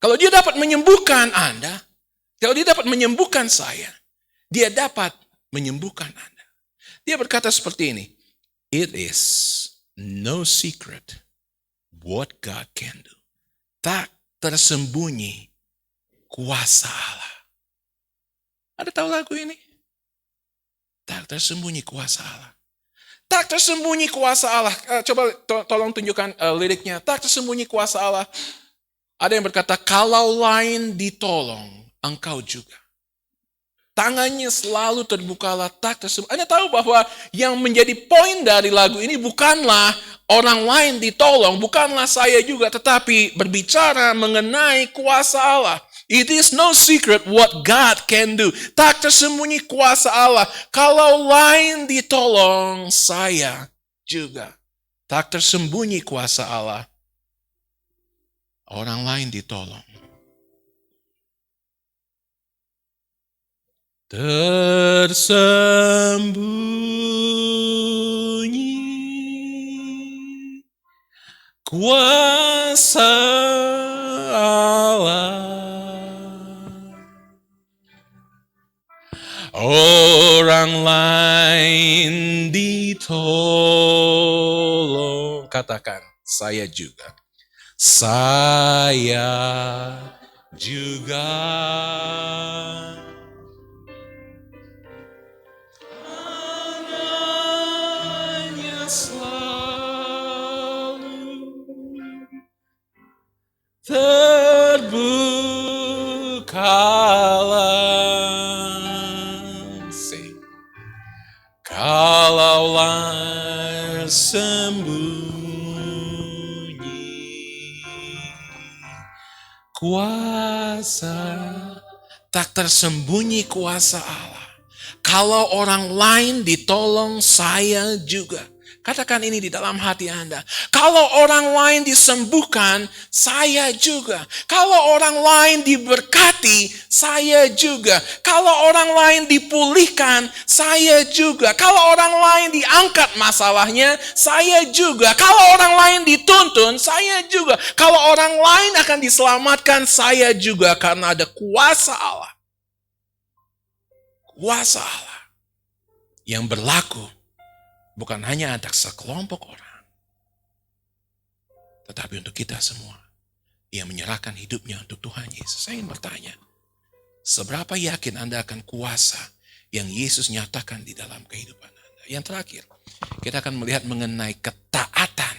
Kalau dia dapat menyembuhkan Anda, kalau dia dapat menyembuhkan saya, dia dapat menyembuhkan Anda. Dia berkata seperti ini, it is no secret what God can do. Tak tersembunyi kuasa Allah. Ada tahu lagu ini? Tak tersembunyi kuasa Allah. Tak tersembunyi kuasa Allah. Coba tolong tunjukkan liriknya. Tak tersembunyi kuasa Allah. Ada yang berkata, kalau lain ditolong, engkau juga. Tangannya selalu terbukalah, tak tersembunyi. Anda tahu bahwa yang menjadi poin dari lagu ini bukanlah orang lain ditolong, bukanlah saya juga, tetapi berbicara mengenai kuasa Allah. It is no secret what God can do. Tak tersembunyi kuasa Allah. Kalau lain ditolong, saya juga. Tak tersembunyi kuasa Allah. Orang lain ditolong. Tersembunyi kuasa Allah, orang lain ditolong. Katakan, saya juga. Saya juga. Terbukalah, kalaulah sembunyi kuasa, tak tersembunyi kuasa Allah. Kalau orang lain ditolong, saya juga. Katakan ini di dalam hati Anda. Kalau orang lain disembuhkan, saya juga. Kalau orang lain diberkati, saya juga. Kalau orang lain dipulihkan, saya juga. Kalau orang lain diangkat masalahnya, saya juga. Kalau orang lain dituntun, saya juga. Kalau orang lain akan diselamatkan, saya juga. Karena ada kuasa Allah. Kuasa Allah yang berlaku bukan hanya untuk sekelompok orang, tetapi untuk kita semua. Ia menyerahkan hidupnya untuk Tuhan Yesus. Saya ingin bertanya, seberapa yakin Anda akan kuasa yang Yesus nyatakan di dalam kehidupan Anda? Yang terakhir, kita akan melihat mengenai ketaatan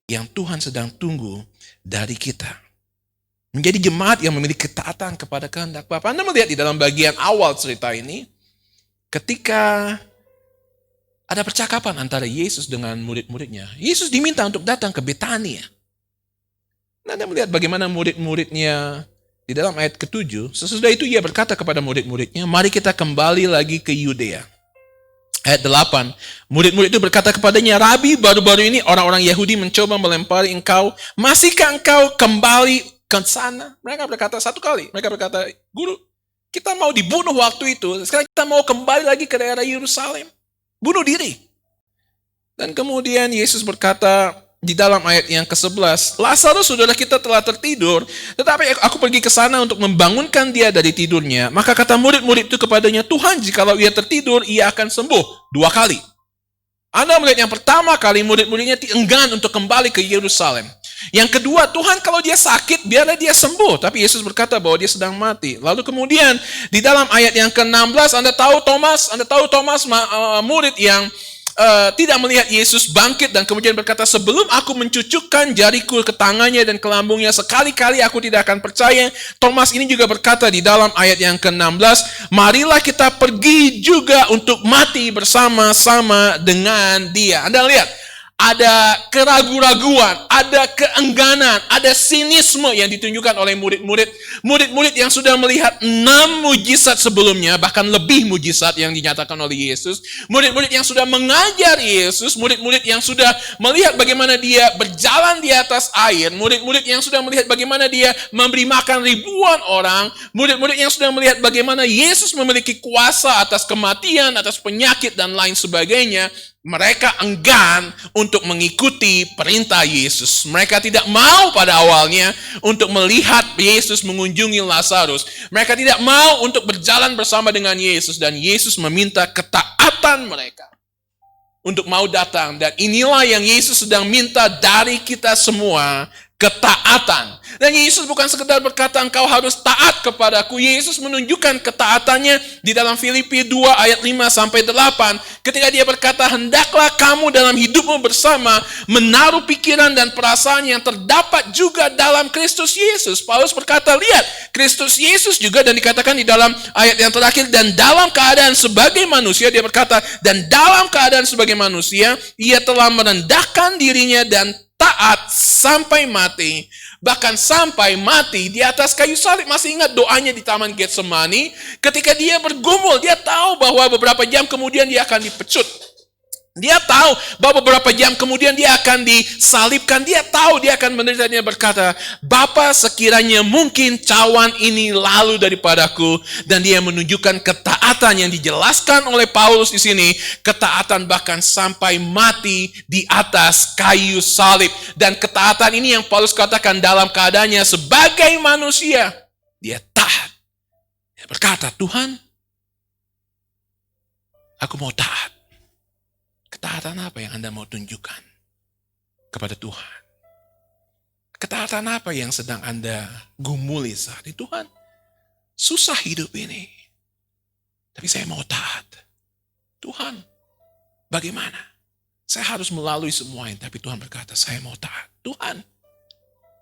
yang Tuhan sedang tunggu dari kita. Menjadi jemaat yang memiliki ketaatan kepada kehendak Bapa. Anda melihat di dalam bagian awal cerita ini, ketika ada percakapan antara Yesus dengan murid-muridnya. Yesus diminta untuk datang ke Betania. Anda melihat bagaimana murid-muridnya di dalam ayat ke-7. Sesudah itu ia berkata kepada murid-muridnya, mari kita kembali lagi ke Yudea. Ayat 8, murid-murid itu berkata kepadanya, Rabi, baru-baru ini orang-orang Yahudi mencoba melempari engkau. Masihkah engkau kembali ke sana? Mereka berkata satu kali. Mereka berkata, Guru, kita mau dibunuh waktu itu. Sekarang kita mau kembali lagi ke daerah Yerusalem. Bunuh diri. Dan kemudian Yesus berkata di dalam ayat yang ke-11, Lazarus saudara kita telah tertidur, tetapi aku pergi ke sana untuk membangunkan dia dari tidurnya. Maka kata murid-murid itu kepadanya, Tuhan, jikalau ia tertidur, ia akan sembuh. 2 kali. Anda melihat yang pertama kali murid-muridnya enggan untuk kembali ke Yerusalem. Yang kedua, Tuhan kalau dia sakit, biarlah dia sembuh. Tapi Yesus berkata bahwa dia sedang mati. Lalu kemudian di dalam ayat yang ke-16, Anda tahu Thomas murid yang tidak melihat Yesus bangkit dan kemudian berkata, sebelum aku mencucukkan jariku ke tangannya dan ke lambungnya, sekali-kali aku tidak akan percaya. Thomas ini juga berkata di dalam ayat yang ke-16, marilah kita pergi juga untuk mati bersama-sama dengan dia. Anda lihat, ada keraguan-raguan, ada keengganan, ada sinisme yang ditunjukkan oleh murid-murid. Murid-murid yang sudah melihat 6 mujizat sebelumnya, bahkan lebih mujizat yang dinyatakan oleh Yesus. Murid-murid yang sudah mengajar Yesus, murid-murid yang sudah melihat bagaimana dia berjalan di atas air, murid-murid yang sudah melihat bagaimana dia memberi makan ribuan orang, murid-murid yang sudah melihat bagaimana Yesus memiliki kuasa atas kematian, atas penyakit, dan lain sebagainya. Mereka enggan untuk mengikuti perintah Yesus. Mereka tidak mau pada awalnya untuk melihat Yesus mengunjungi Lazarus. Mereka tidak mau untuk berjalan bersama dengan Yesus. Dan Yesus meminta ketaatan mereka untuk mau datang. Dan inilah yang Yesus sedang minta dari kita semua, ketaatan. Dan Yesus bukan sekedar berkata engkau harus taat kepadaku. Yesus menunjukkan ketaatannya di dalam Filipi 2 ayat 5-8. Ketika dia berkata, hendaklah kamu dalam hidupmu bersama menaruh pikiran dan perasaan yang terdapat juga dalam Kristus Yesus. Paulus berkata, lihat, Kristus Yesus juga, dan dikatakan di dalam ayat yang terakhir, dan dalam keadaan sebagai manusia, dia berkata, dan dalam keadaan sebagai manusia, ia telah merendahkan dirinya dan taat sampai mati, bahkan sampai mati di atas kayu salib. Masih ingat doanya di Taman Getsemani? Ketika dia bergumul, dia tahu bahwa beberapa jam kemudian dia akan dipecut. Dia tahu bahwa beberapa jam kemudian dia akan disalibkan. Dia tahu dia akan menderita. Dia berkata, Bapa, sekiranya mungkin cawan ini lalu daripadaku. Dan dia menunjukkan ketaatan yang dijelaskan oleh Paulus di sini. Ketaatan bahkan sampai mati di atas kayu salib. Dan ketaatan ini yang Paulus katakan dalam keadaannya sebagai manusia. Dia taat. Dia berkata, Tuhan, aku mau taat. Ketaatan apa yang Anda mau tunjukkan kepada Tuhan? Ketaatan apa yang sedang Anda gumuli saat ini? Tuhan, susah hidup ini, tapi saya mau taat. Tuhan, bagaimana? Saya harus melalui semua ini, tapi Tuhan berkata, saya mau taat. Tuhan,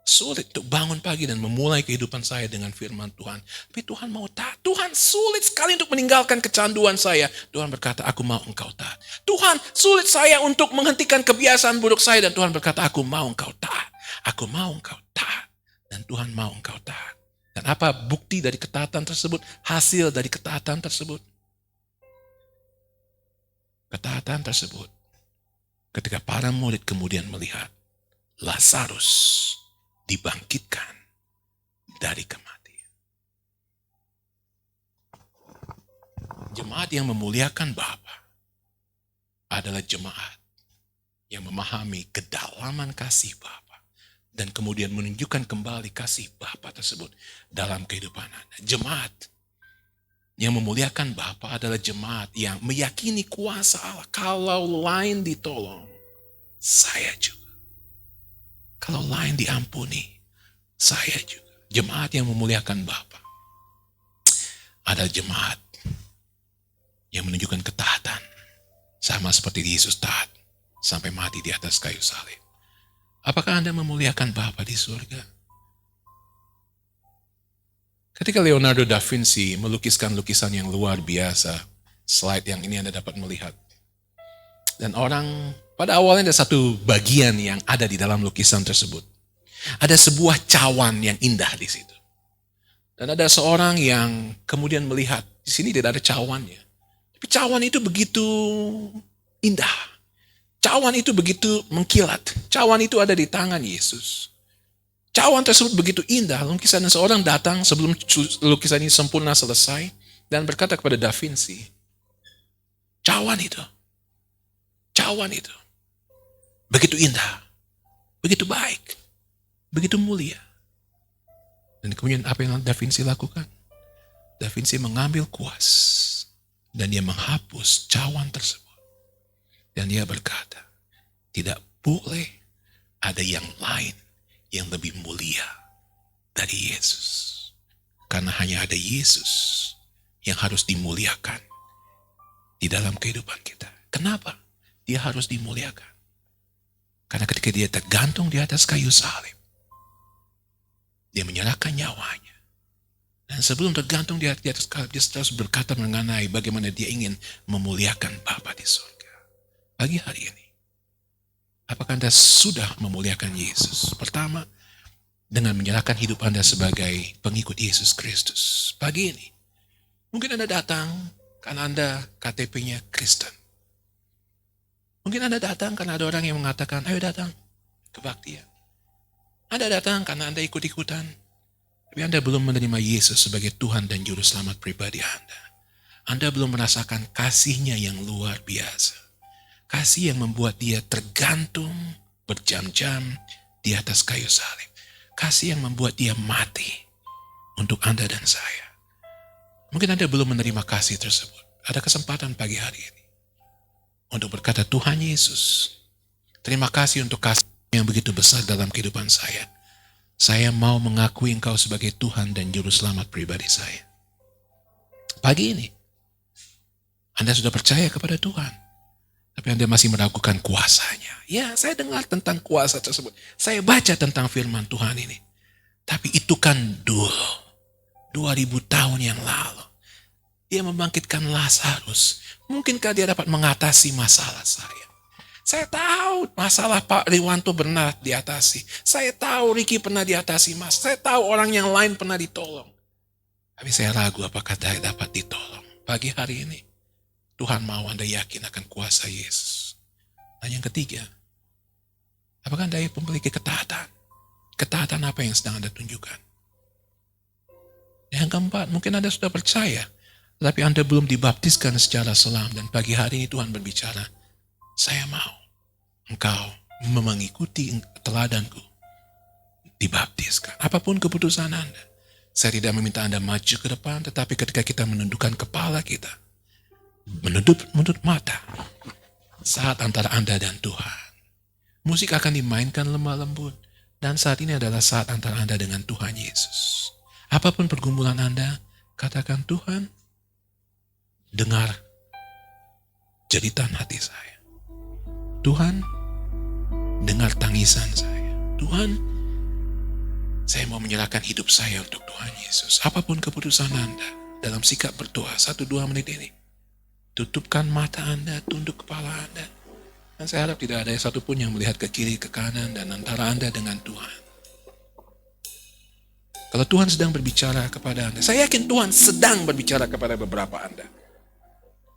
sulit untuk bangun pagi dan memulai kehidupan saya dengan firman Tuhan. Tapi Tuhan mau taat. Tuhan, sulit sekali untuk meninggalkan kecanduan saya. Tuhan berkata, aku mau engkau taat. Tuhan, sulit saya untuk menghentikan kebiasaan buruk saya. Dan Tuhan berkata, aku mau engkau taat. Aku mau engkau taat. Dan Tuhan mau engkau taat. Dan apa bukti dari ketaatan tersebut? Hasil dari ketaatan tersebut. Ketaatan tersebut ketika para murid kemudian melihat Lazarus dibangkitkan dari kematian. Jemaat yang memuliakan Bapa adalah jemaat yang memahami kedalaman kasih Bapa dan kemudian menunjukkan kembali kasih Bapa tersebut dalam kehidupan Anda. Jemaat yang memuliakan Bapa adalah jemaat yang meyakini kuasa Allah. Kalau lain ditolong, saya juga. Kalau lain diampuni, saya juga. Jemaat yang memuliakan Bapa adalah jemaat yang menunjukkan ketaatan. Sama seperti Yesus taat sampai mati di atas kayu salib. Apakah Anda memuliakan Bapa di surga? Ketika Leonardo da Vinci melukiskan lukisan yang luar biasa, slide yang ini Anda dapat melihat. Dan orang, pada awalnya ada satu bagian yang ada di dalam lukisan tersebut. Ada sebuah cawan yang indah di situ. Dan ada seorang yang kemudian melihat, di sini tidak ada cawannya. Tapi cawan itu begitu indah. Cawan itu begitu mengkilat. Cawan itu ada di tangan Yesus. Cawan tersebut begitu indah. Lukisan seorang datang sebelum lukisan ini sempurna selesai dan berkata kepada Da Vinci, cawan itu begitu indah, begitu baik, begitu mulia. Dan kemudian apa yang Da Vinci lakukan? Da Vinci mengambil kuas dan dia menghapus cawan tersebut. Dan dia berkata, tidak boleh ada yang lain yang lebih mulia dari Yesus. Karena hanya ada Yesus yang harus dimuliakan di dalam kehidupan kita. Kenapa dia harus dimuliakan? Karena ketika dia tergantung di atas kayu salib, dia menyerahkan nyawanya. Dan sebelum tergantung di atas salib, dia terus berkata mengenai bagaimana dia ingin memuliakan Bapa di surga. Pagi hari ini, apakah Anda sudah memuliakan Yesus? Pertama, dengan menyerahkan hidup Anda sebagai pengikut Yesus Kristus. Pagi ini, mungkin Anda datang karena Anda KTP-nya Kristen. Mungkin Anda datang karena ada orang yang mengatakan, ayo datang kebaktian. Anda datang karena Anda ikut-ikutan. Tapi Anda belum menerima Yesus sebagai Tuhan dan Juru Selamat pribadi Anda. Anda belum merasakan kasih-Nya yang luar biasa. Kasih yang membuat dia tergantung berjam-jam di atas kayu salib. Kasih yang membuat dia mati untuk Anda dan saya. Mungkin Anda belum menerima kasih tersebut. Ada kesempatan pagi hari ini untuk berkata, Tuhan Yesus, terima kasih untuk kasih yang begitu besar dalam kehidupan saya. Saya mau mengakui Engkau sebagai Tuhan dan Juru Selamat pribadi saya. Pagi ini, Anda sudah percaya kepada Tuhan. Tapi Anda masih meragukan kuasanya. Ya, saya dengar tentang kuasa tersebut. Saya baca tentang firman Tuhan ini. Tapi itu kan dulu. 2000 tahun yang lalu. Dia membangkitkan Lazarus. Mungkinkah dia dapat mengatasi masalah saya? Saya tahu masalah Pak Riwanto benar diatasi. Saya tahu Ricky pernah diatasi mas. Saya tahu orang yang lain pernah ditolong. Tapi saya ragu apakah dia dapat ditolong. Pagi hari ini, Tuhan mau Anda yakin akan kuasa Yesus. Dan yang ketiga, apakah Anda memiliki ketaatan? Ketaatan apa yang sedang Anda tunjukkan? Yang keempat, mungkin Anda sudah percaya, tapi Anda belum dibaptiskan secara selam. Dan pagi hari ini Tuhan berbicara, saya mau engkau mengikuti teladanku, dibaptiskan. Apapun keputusan Anda, saya tidak meminta Anda maju ke depan, tetapi ketika kita menundukkan kepala kita, menutup mata saat antara Anda dan Tuhan. Musik akan dimainkan lemah lembut dan saat ini adalah saat antara Anda dengan Tuhan Yesus. Apapun pergumulan Anda, katakan, Tuhan, dengar jeritan hati saya. Tuhan, dengar tangisan saya. Tuhan, saya mau menyerahkan hidup saya untuk Tuhan Yesus. Apapun keputusan Anda dalam sikap berdoa 1-2 menit ini, tutupkan mata Anda, tunduk kepala Anda. Dan saya harap tidak ada satupun yang melihat ke kiri, ke kanan, dan antara Anda dengan Tuhan. Kalau Tuhan sedang berbicara kepada Anda, saya yakin Tuhan sedang berbicara kepada beberapa Anda.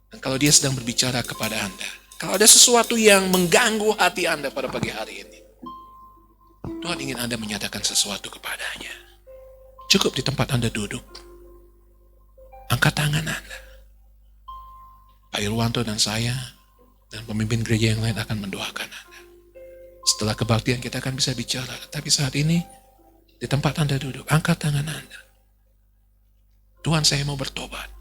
Dan kalau dia sedang berbicara kepada Anda, Kalau ada sesuatu yang mengganggu hati Anda pada pagi hari ini, Tuhan ingin Anda menyatakan sesuatu kepadanya. Cukup di tempat Anda duduk. Angkat tangan Anda. Pak Irwanto dan saya dan pemimpin gereja yang lain akan mendoakan Anda. Setelah kebaktian kita akan bisa bicara. Tapi saat ini, di tempat Anda duduk, angkat tangan Anda. Tuhan, saya mau bertobat.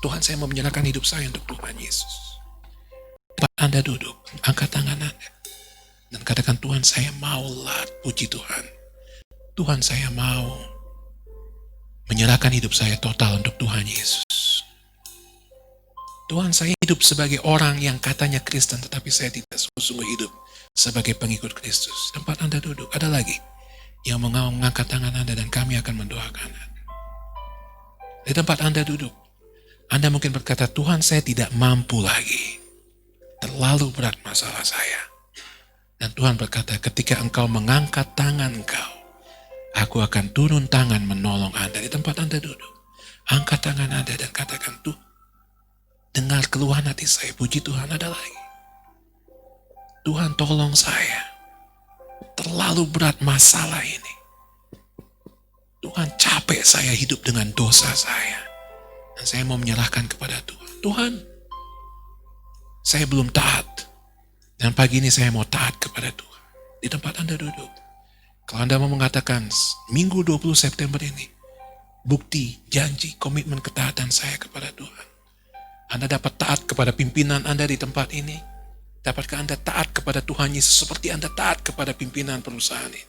Tuhan, saya mau menyerahkan hidup saya untuk Tuhan Yesus. Tempat Anda duduk, angkat tangan Anda. Dan katakan, Tuhan, saya mau puji Tuhan. Tuhan, saya mau menyerahkan hidup saya total untuk Tuhan Yesus. Tuhan, saya hidup sebagai orang yang katanya Kristen, tetapi saya tidak sungguh-sungguh hidup sebagai pengikut Kristus. Tempat Anda duduk, ada lagi yang mengangkat tangan Anda dan kami akan mendoakan Anda. Di tempat Anda duduk, Anda mungkin berkata, Tuhan, saya tidak mampu lagi. Terlalu berat masalah saya. Dan Tuhan berkata, ketika engkau mengangkat tangan engkau, aku akan turun tangan menolong Anda. Di tempat Anda duduk, angkat tangan Anda dan katakan, Tuh, dengar keluhan hati saya. Puji Tuhan, ada lagi. Tuhan, tolong saya. Terlalu berat masalah ini. Tuhan, capek saya hidup dengan dosa saya. Dan saya mau menyerahkan kepada Tuhan. Tuhan, saya belum taat. Dan pagi ini saya mau taat kepada Tuhan. Di tempat Anda duduk. Kalau Anda mau mengatakan, Minggu 20 September ini, bukti, janji, komitmen ketaatan saya kepada Tuhan. Anda dapat taat kepada pimpinan Anda di tempat ini. Dapatkah Anda taat kepada Tuhan Yesus seperti Anda taat kepada pimpinan perusahaan ini?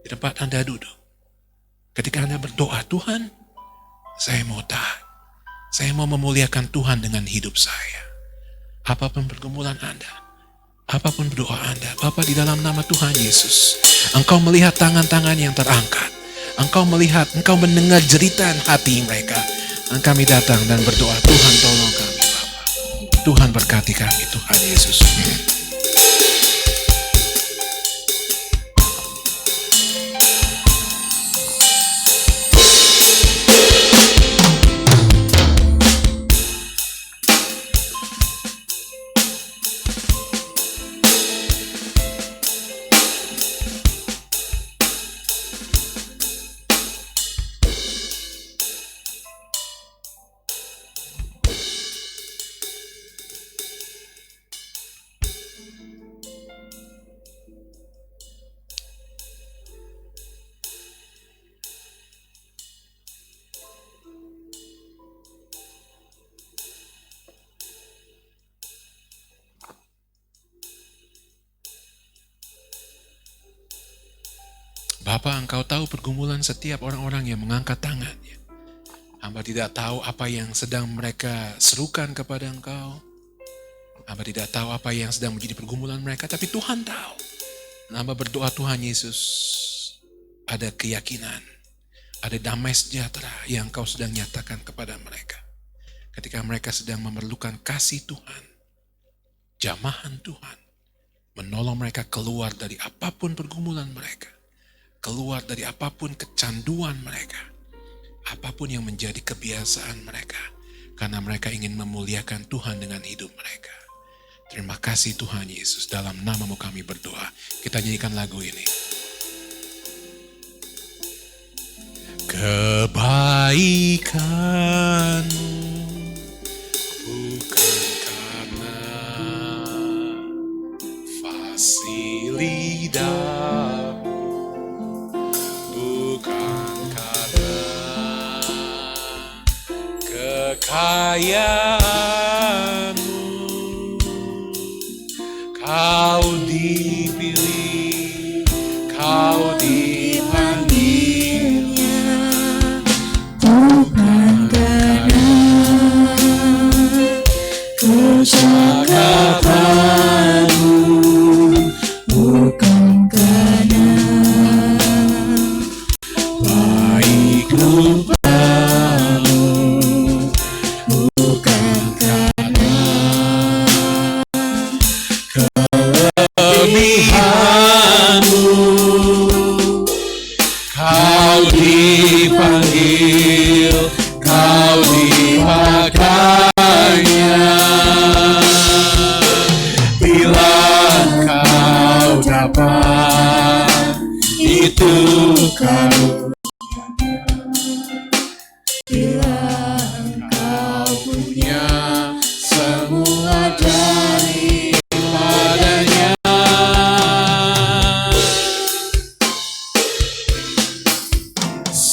Di tempat Anda duduk. Ketika Anda berdoa, Tuhan, saya mau taat. Saya mau memuliakan Tuhan dengan hidup saya. Apapun pergumulan Anda, apapun berdoa Anda, Bapa, di dalam nama Tuhan Yesus, Engkau melihat tangan-tangan yang terangkat. Engkau melihat, Engkau mendengar jeritan hati mereka. Dan kami datang dan berdoa, Tuhan tolong kami, Bapa. Tuhan berkati kami, Tuhan Yesus. Bapa, Engkau tahu pergumulan setiap orang-orang yang mengangkat tangannya. Hamba tidak tahu apa yang sedang mereka serukan kepada Engkau. Hamba tidak tahu apa yang sedang menjadi pergumulan mereka, tapi Tuhan tahu. Dan hamba berdoa, Tuhan Yesus, ada keyakinan, ada damai sejahtera yang Engkau sedang nyatakan kepada mereka. Ketika mereka sedang memerlukan kasih Tuhan, jamahan Tuhan, menolong mereka keluar dari apapun pergumulan mereka. Keluar dari apapun kecanduan mereka, apapun yang menjadi kebiasaan mereka, karena mereka ingin memuliakan Tuhan dengan hidup mereka. Terima kasih Tuhan Yesus, dalam nama-Mu kami berdoa. Kita nyanyikan lagu ini. Kebaikan-Mu bukan karena fasilitas, kekayaan-Mu, Kau dipilih, Kau dipanggilnya, bukan karena kecakapan-Mu, bukan karena baik rupa, dipanggil, Kau dipakainya,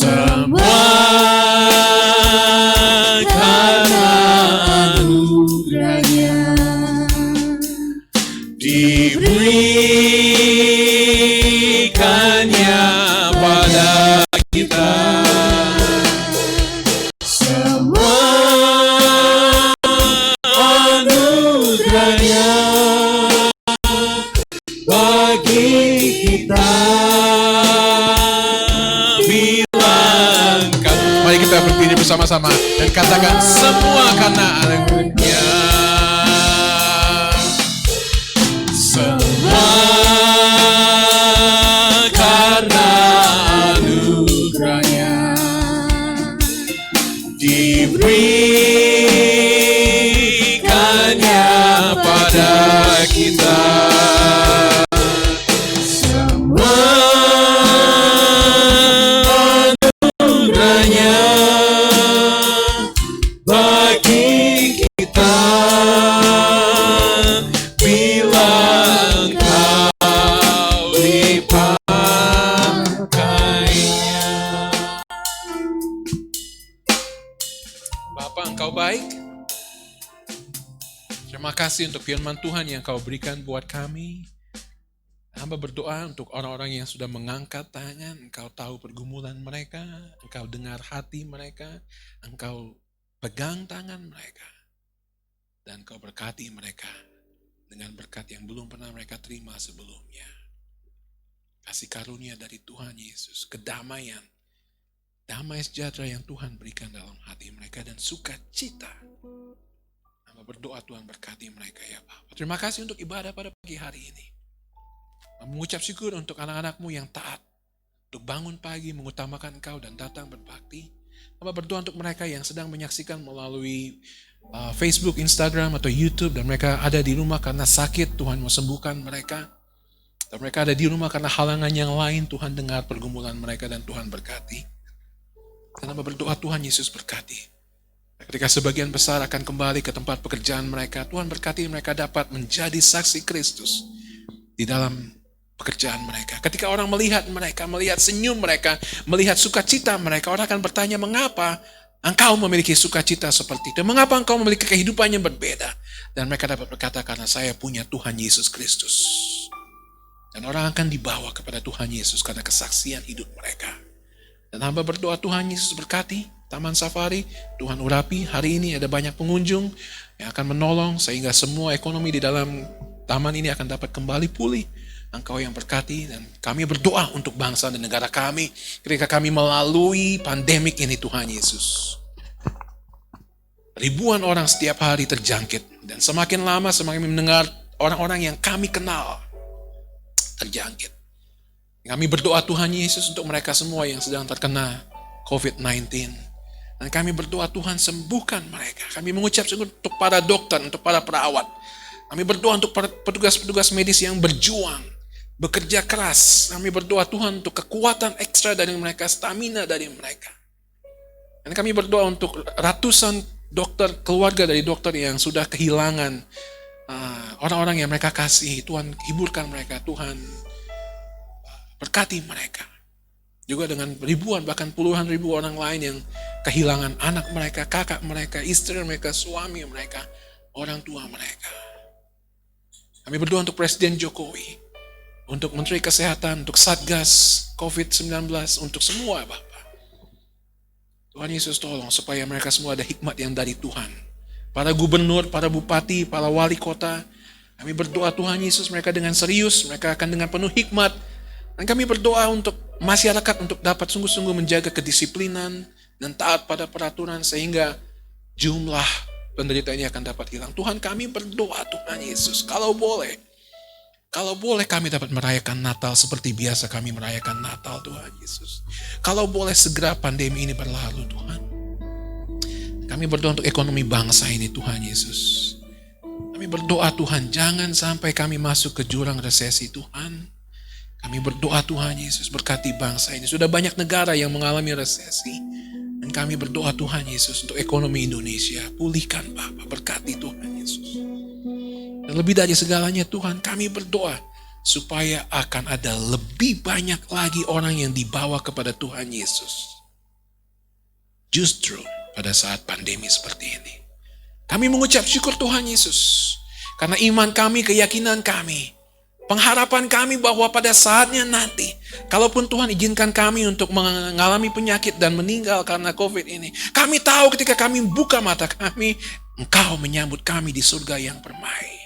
Semua karena anugerahnya diberikannya pada kita. Semua anugerahnya bagi kita. Bilangkan, mari kita berdiri bersama-sama dan katakan semua karena anugerahnya. Semua karena anugerahnya diberikannya pada kita. Semua anugerahnya bagi kita. Bilang kau dipakainya. Bapa, Engkau baik. Terima kasih untuk firman Tuhan yang Kau berikan buat kami. Hamba berdoa untuk orang-orang yang sudah mengangkat tangan. Engkau tahu pergumulan mereka. Engkau dengar hati mereka. Engkau pegang tangan mereka. Dan Kau berkati mereka dengan berkat yang belum pernah mereka terima sebelumnya. Kasih karunia dari Tuhan Yesus, kedamaian, damai sejahtera yang Tuhan berikan dalam hati mereka dan sukacita. Hamba berdoa Tuhan berkati mereka ya Bapa. Terima kasih untuk ibadah pada pagi hari ini. Mengucap syukur untuk anak-anak-Mu yang taat, untuk bangun pagi mengutamakan Engkau dan datang berbakti. Hamba berdoa untuk mereka yang sedang menyaksikan melalui Facebook, Instagram, atau YouTube, dan mereka ada di rumah karena sakit, Tuhan mau sembuhkan mereka. Dan mereka ada di rumah karena halangan yang lain, Tuhan dengar pergumulan mereka dan Tuhan berkati. Dan hamba berdoa Tuhan Yesus berkati. Ketika sebagian besar akan kembali ke tempat pekerjaan mereka, Tuhan berkati mereka dapat menjadi saksi Kristus di dalam pekerjaan mereka. Ketika orang melihat mereka, melihat senyum mereka, melihat sukacita mereka, orang akan bertanya, mengapa Engkau memiliki sukacita seperti itu? Mengapa Engkau memiliki kehidupan yang berbeda? Dan mereka dapat berkata, karena saya punya Tuhan Yesus Kristus. Dan orang akan dibawa kepada Tuhan Yesus karena kesaksian hidup mereka. Dan hamba berdoa Tuhan Yesus berkati Taman Safari, Tuhan urapi. Hari ini ada banyak pengunjung yang akan menolong sehingga semua ekonomi di dalam taman ini akan dapat kembali pulih. Engkau yang berkati, dan kami berdoa untuk bangsa dan negara kami ketika kami melalui pandemik ini Tuhan Yesus. Ribuan orang setiap hari terjangkit, dan semakin lama semakin mendengar orang-orang yang kami kenal terjangkit. Kami berdoa Tuhan Yesus untuk mereka semua yang sedang terkena COVID-19. Dan kami berdoa Tuhan sembuhkan mereka. Kami mengucap syukur untuk para dokter, untuk para perawat. Kami berdoa untuk para petugas-petugas medis yang berjuang, bekerja keras. Kami berdoa Tuhan untuk kekuatan ekstra dari mereka, stamina dari mereka. Dan kami berdoa untuk ratusan dokter, keluarga dari dokter yang sudah kehilangan orang-orang yang mereka kasihi. Tuhan hiburkan mereka, Tuhan berkati mereka. Juga dengan ribuan, bahkan puluhan ribu orang lain yang kehilangan anak mereka, kakak mereka, istri mereka, suami mereka, orang tua mereka. Kami berdoa untuk Presiden Jokowi, untuk Menteri Kesehatan, untuk Satgas COVID-19, untuk semua Bapak. Tuhan Yesus tolong supaya mereka semua ada hikmat yang dari Tuhan. Para gubernur, para bupati, para wali kota, kami berdoa Tuhan Yesus mereka dengan serius, mereka akan dengan penuh hikmat. Dan kami berdoa untuk masyarakat untuk dapat sungguh-sungguh menjaga kedisiplinan dan taat pada peraturan sehingga jumlah penderita ini akan dapat hilang. Tuhan kami berdoa Tuhan Yesus, kalau boleh kami dapat merayakan Natal seperti biasa kami merayakan Natal Tuhan Yesus. Kalau boleh segera pandemi ini berlalu Tuhan. Kami berdoa untuk ekonomi bangsa ini Tuhan Yesus. Kami berdoa Tuhan jangan sampai kami masuk ke jurang resesi Tuhan. Kami berdoa Tuhan Yesus berkati bangsa ini. Sudah banyak negara yang mengalami resesi. Dan kami berdoa Tuhan Yesus untuk ekonomi Indonesia. Pulihkan Bapa, berkati Tuhan Yesus. Dan lebih dari segalanya Tuhan, kami berdoa supaya akan ada lebih banyak lagi orang yang dibawa kepada Tuhan Yesus. justru pada saat pandemi seperti ini. Kami mengucap syukur Tuhan Yesus, karena iman kami, keyakinan kami, pengharapan kami bahwa pada saatnya nanti, kalaupun Tuhan izinkan kami untuk mengalami penyakit dan meninggal karena COVID ini, kami tahu ketika kami buka mata kami, Engkau menyambut kami di surga yang permai.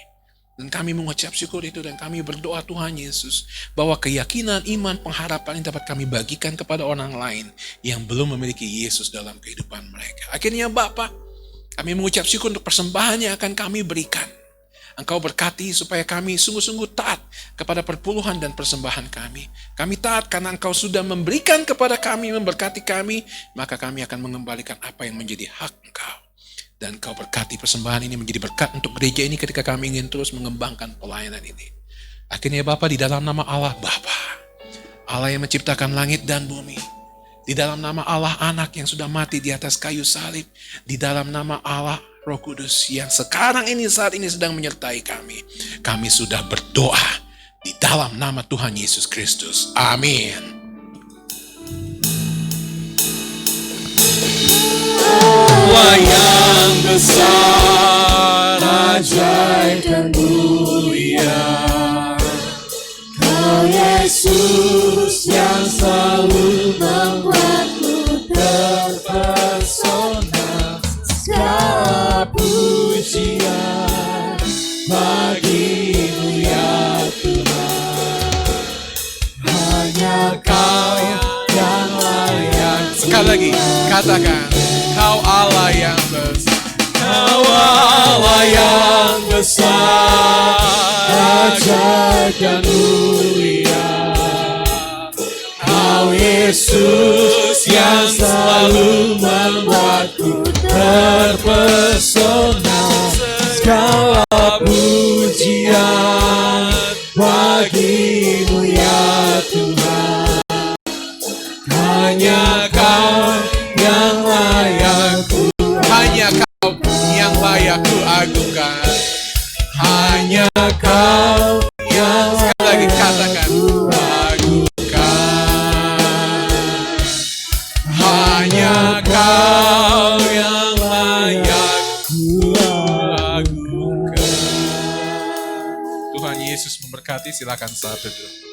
Dan kami mengucap syukur itu dan kami berdoa Tuhan Yesus, bahwa keyakinan, iman, pengharapan yang dapat kami bagikan kepada orang lain yang belum memiliki Yesus dalam kehidupan mereka. Akhirnya Bapa, kami mengucap syukur untuk persembahan yang akan kami berikan. Engkau berkati supaya kami sungguh-sungguh taat kepada perpuluhan dan persembahan kami. Kami taat karena Engkau sudah memberikan kepada kami, memberkati kami, maka kami akan mengembalikan apa yang menjadi hak Engkau. Dan Engkau berkati persembahan ini menjadi berkat untuk gereja ini ketika kami ingin terus mengembangkan pelayanan ini. Akhirnya Bapa, di dalam nama Allah Bapa, Allah yang menciptakan langit dan bumi, di dalam nama Allah Anak yang sudah mati di atas kayu salib, di dalam nama Allah Roh Kudus yang sekarang ini, saat ini sedang menyertai kami. Kami sudah berdoa di dalam nama Tuhan Yesus Kristus. Amin. Allah yang besar, ajaib dan mulia, Kau Yesus yang selalu membuatku terpesona. Segala pujian bagi-Mu ya Tuhan. Hanya Kau yang layak. Sekali lagi, katakan, Kau Allah yang besar. Kau Allah yang besar, ajaib dan mulia. Kau Yesus yang selalu membuatku terpesona. Segala pujian bagi-Mu ya Tuhan. Hanya Kau yang layak ku, Hanya Kau yang layak kuagungkan. hanya Kau yang Sekali lagi katakan, agungkan. Hanya Kau yang layak ku agungkan. Tuhan Yesus memberkati. Silakan saat duduk.